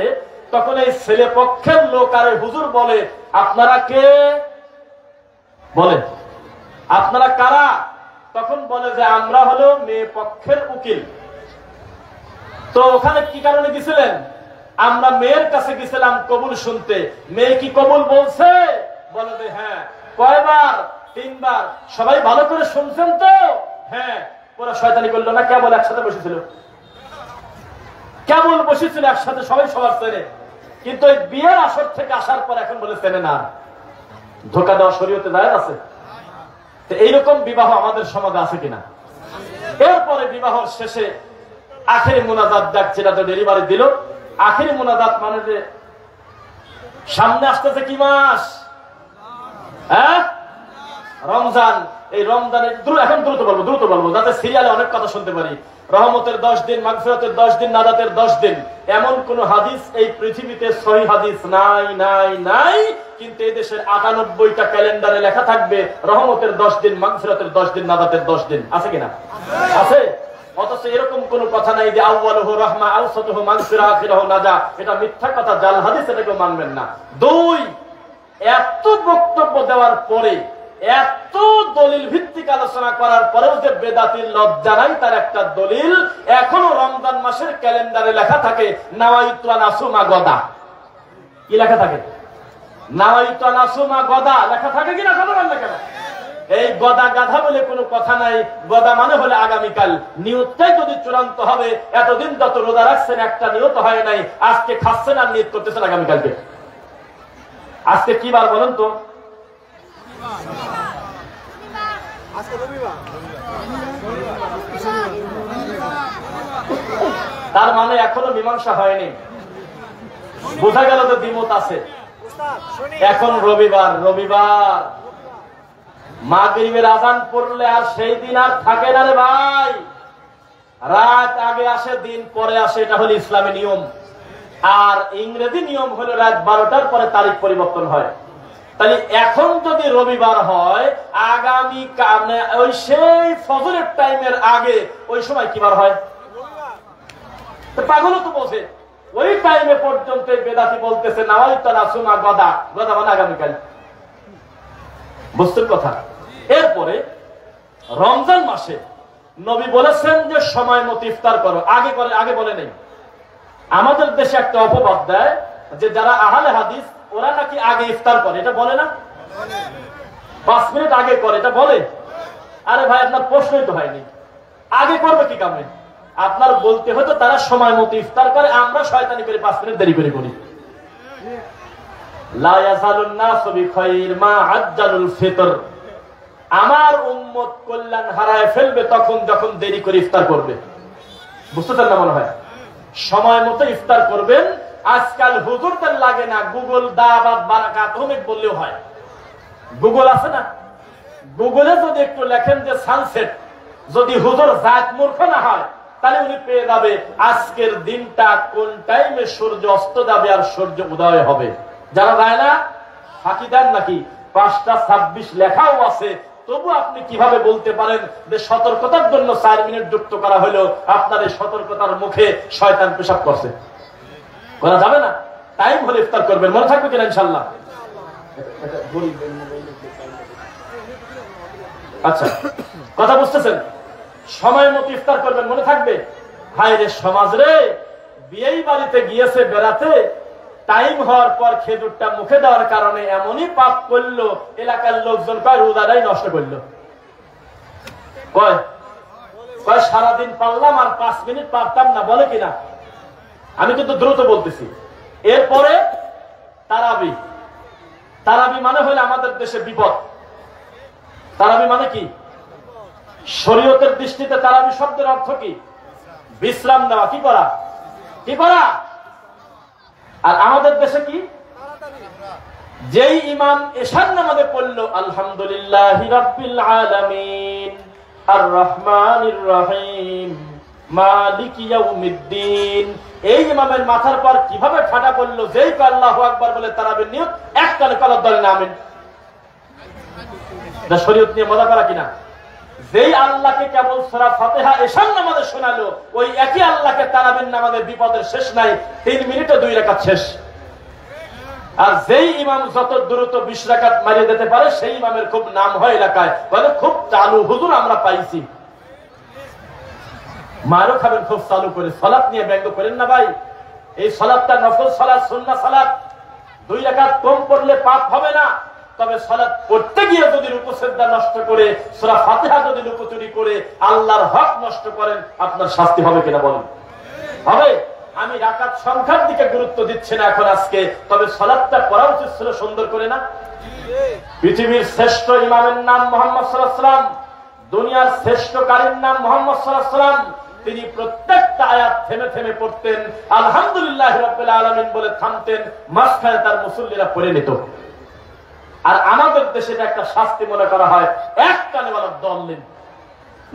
তখন এই ছেলে পক্ষের লোক আর হুজুর বলে আপনারা কে? বলে আপনারা কারা? তখন বলে যে আমরা হলো মেয়ে পক্ষের উকিল। তো ওখানে কি কারণে গেছিলেন? আমরা মেয়ের কাছে গেছিলাম কবুল শুনতে। মেয়ে কি কবুল বলছে? বলে যে হ্যাঁ। কয়বার? 3বার। সবাই ভালো করে শুনছেন তো? হ্যাঁ। ওরা শয়তানি করলো না? কেবল একসাথে বসেছিল, কেবল বসেছিল একসাথে, সবাই সবার চেনে। কিন্তু এই বিয়ের আসর থেকে আসার পর এখন বলে চেনে না। ধোকা দেওয়া শরীয়তে জায়েজ আছে? তো এইরকম বিবাহ আমাদের সমাজে আছে কিনা? এরপরে বিবাহের শেষে আখেরি মুনাজাত ডাক, যেটা তো ডেলিভারি দিল। আখেরি মুনাজাত মানে যে সামনে আসতেছে কি মাস? হ্যাঁ, রমজান। এই রমজানের এখন দ্রুত বলবো যাতে সিরিয়ালে অনেক কথা শুনতে পারি। রহমতের 10 দিন, মাগফিরাতের 10 দিন, নাজাতের 10 দিন, এমন কোন হাদিস এই পৃথিবীতে সহিহ হাদিস নাই নাই নাই। কিন্তু এই দেশের 98টা ক্যালেন্ডারে লেখা থাকবে রহমতের 10 দিন, মাগফিরাতের 10 দিন, নাজাতের 10 দিন। আছে কিনা? আছে। অথচ এরকম কোন কথা নাই যে আউয়ালুহু রাহমা, আওসাতুহু মাগফিরা, আখিরাহু নাজা। এটা মিথ্যা কথা, জাল হাদিস, এটাকে মানবেন না। 2, এত বক্তব্য দেওয়ার পরে, এত দলিল ভিত্তিক আলোচনা করার পরেও যে বেদাতির লজ্জা নাই, তার একটা দলিল এখনো রমজান মাসের ক্যালেন্ডারে লেখা থাকে নাওয়াইতু আন আসুমা গদা। কি লেখা থাকে? নাওয়াইতু আন আসুমা গদা লেখা থাকে কিনা? কথা বল না কেন? এই গদা গাধা বলে কোনো কথা নাই। গদা মানে হলে আগামীকাল। নিয়তটাই যদি চূড়ান্ত হবে, এতদিন যত রোজা রাখছেন একটা নিয়ত হয় নাই, আজকে খাচ্ছেন আর নিয়ত করতেছেন আগামীকালকে। আজকে কি বার বলেন তো? তার মানে এখনো মীমাংসা হয়নি, বোঝা গেল তো দ্বিমত আছে। এখন রবিবার, রবিবার মাগরিবের আযান পড়লে আর সেই দিন আর থাকে না রে ভাই, রাত আগে আসে দিন পরে আসে, এটা হলো ইসলামী নিয়ম। আর ইংরেজি নিয়ম হলো রাত 12টার পরে তারিখ পরিবর্তন হয়। তাহলে এখন যদি রবিবার হয়, আগামী ওই সেই ফজরের টাইমের আগে ওই সময় কি বার হয়? পাগলও তো বোঝে, ওই টাইমে পর্যন্ত বেদাতি বলতেছে নাওয়াইতা রাসুমা গদা, গদা মানে আগামীকাল। বুঝতেন কথা? এরপরে রমজান মাসে নবী বলেছেন যে সময় মতো ইফতার করো, আগে করে, আগে বলে নেই। আমাদের দেশে একটা অপবাদ দেয় যে যারা আহলে হাদিস ওরা নাকি আগে ইফতার করে, এটা বলে না? 5 মিনিট আগে করে, এটা বলে? আরে ভাই, আপনার প্রশ্নই তো হয়নি, আগে করবে কি কামে? আপনার বলতে হতো তারা সময় মতো ইফতার করে, আমরা শয়তানি করে 5 মিনিট দেরি করে করি। লা ইয়াজালুন নাসু বিখাইর মা আজ্জালুল ফিতর, আমার উম্মত কল্যাণ হারায় ফেলবে তখন যখন দেরি করে ইফতার করবে। বুঝতে না মনে হয়? সময় মতো ইফতার করবেন। আজকাল হুজুরদের লাগে না, গুগল দাওয়াত বারাকাত হোমেক বললেও হয়। গুগল আছে না, গুগলে যদি একটু লেখেন যে সানসেট, যদি হুজুর জাত মূর্খ না হয় তাহলে উনি পেয়ে যাবে আজকের দিনটা কোন টাইমে সূর্য অস্ত যাবে আর সূর্য উদয় হবে। যারা যায় না ফাঁকি দেন নাকি? 5:26 লেখাও আছে, তবু আপনি কিভাবে বলতে পারেন যে সতর্কতার জন্য 4 মিনিট যুক্ত করা হলো? আপনার এই সতর্কতার মুখে শয়তান পেশাব করছে, করা যাবে না। টাইম হলে ইফতার করবেন, মনে থাকবে কিনা ইনশাআল্লাহ? আচ্ছা, কথা বুঝতেছেন? সময় মতো ইফতার করবেন, মনে থাকবে। হায় রে সমাজ রে, বিয়েই বাড়িতে গিয়েছে বেড়াতে, টাইম হওয়ার পর খেজুরটা মুখে দেওয়ার কারণে এমনই পাপ করলো, এলাকার লোকজন কয় রোজাটাই নষ্ট করলো। কয় কয় সারাদিন পারলাম আর 5 মিনিট পারতাম না, বলে কিনা? আমি কিন্তু দ্রুত বলতেছি। এরপরে তারাবি, তারাবি মানে হলো আমাদের দেশে বিপদ। তারাবি মানে কি? শরীয়তের দৃষ্টিতে তারাবি শব্দের অর্থ কি? বিশ্রাম নেওয়া। কি করা? কি করা? আর আমাদের দেশে কি? যেই ইমাম এশার নামাজে পড়লো আলহামদুলিল্লাহি রাব্বিল আলামিন আর রহমানির রহিম মালিকি ইয়াউমিদ্দিন, এই ইমামের মাথার পর কিভাবে ঠাডা পড়লো, যেই আল্লাহু আকবার বলে তারাবির নিয়ত, এক কানে কলার দলে না আমিন। এটা শরীয়ত নিয়ে মজা করা কিনা? যেই আল্লাহকে কেবল সূরা ফাতিহা এশার নামাজে শোনালো, ওই একই আল্লাহকে তারাবির নামাজে বিপদের শেষ নাই, 3 মিনিটে 2 রাকাত শেষ। আর যেই ইমাম যত দ্রুত 20 রাকাত মারিয়ে দিতে পারে, সেই ইমামের খুব নাম হয় এলাকায়, বলে খুব চালু হুজুর আমরা পাইছি। মারও খাবেন খুব চালু করে। সালাত নিয়ে ব্যঙ্গ করেন না ভাই, এই সালাতটা নফল সালাত, সুন্নাহ সালাত। 2 রাকাত কম পড়লে পাপ হবে না, তবে সালাত পড়তে গিয়ে যদি রুকু সিজদা নষ্ট করে, সূরা ফাতিহা যদি লুকোচুরি করে আল্লাহর হক নষ্ট করেন, আপনার শাস্তি হবে কিনা বলেন? হবে। আমি রাকাত সংখ্যার দিকে গুরুত্ব দিচ্ছি না এখন আজকে, তবে সালাতটা পড়া উচিত ছিল সুন্দর করে, না? পৃথিবীর শ্রেষ্ঠ ইমামের নাম মুহাম্মদ সাল্লাল্লাহু আলাইহি ওয়াসাল্লাম, দুনিয়ার শ্রেষ্ঠ কারীর নাম মুহাম্মদ সাল্লাল্লাহু আলাইহি ওয়াসাল্লাম। তিনি প্রত্যেকটা আয়াত থেমে থেমে পড়তেন, আলহামদুলিল্লাহি রাব্বিল আলামিন বলে থামতেন, মাঝখানে তার মুসল্লিরা পড়ে নিত। আর আমাদের দেশে একটা শাস্তি মনে করা হয়, এক কানে বলার দল নেন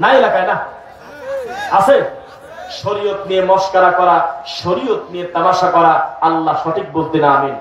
না, এলাকায় না আছে? শরীয়ত নিয়ে মস্করা করা, শরীয়ত নিয়ে তামাশা করা, আল্লাহ সঠিক বলতে না আমিন।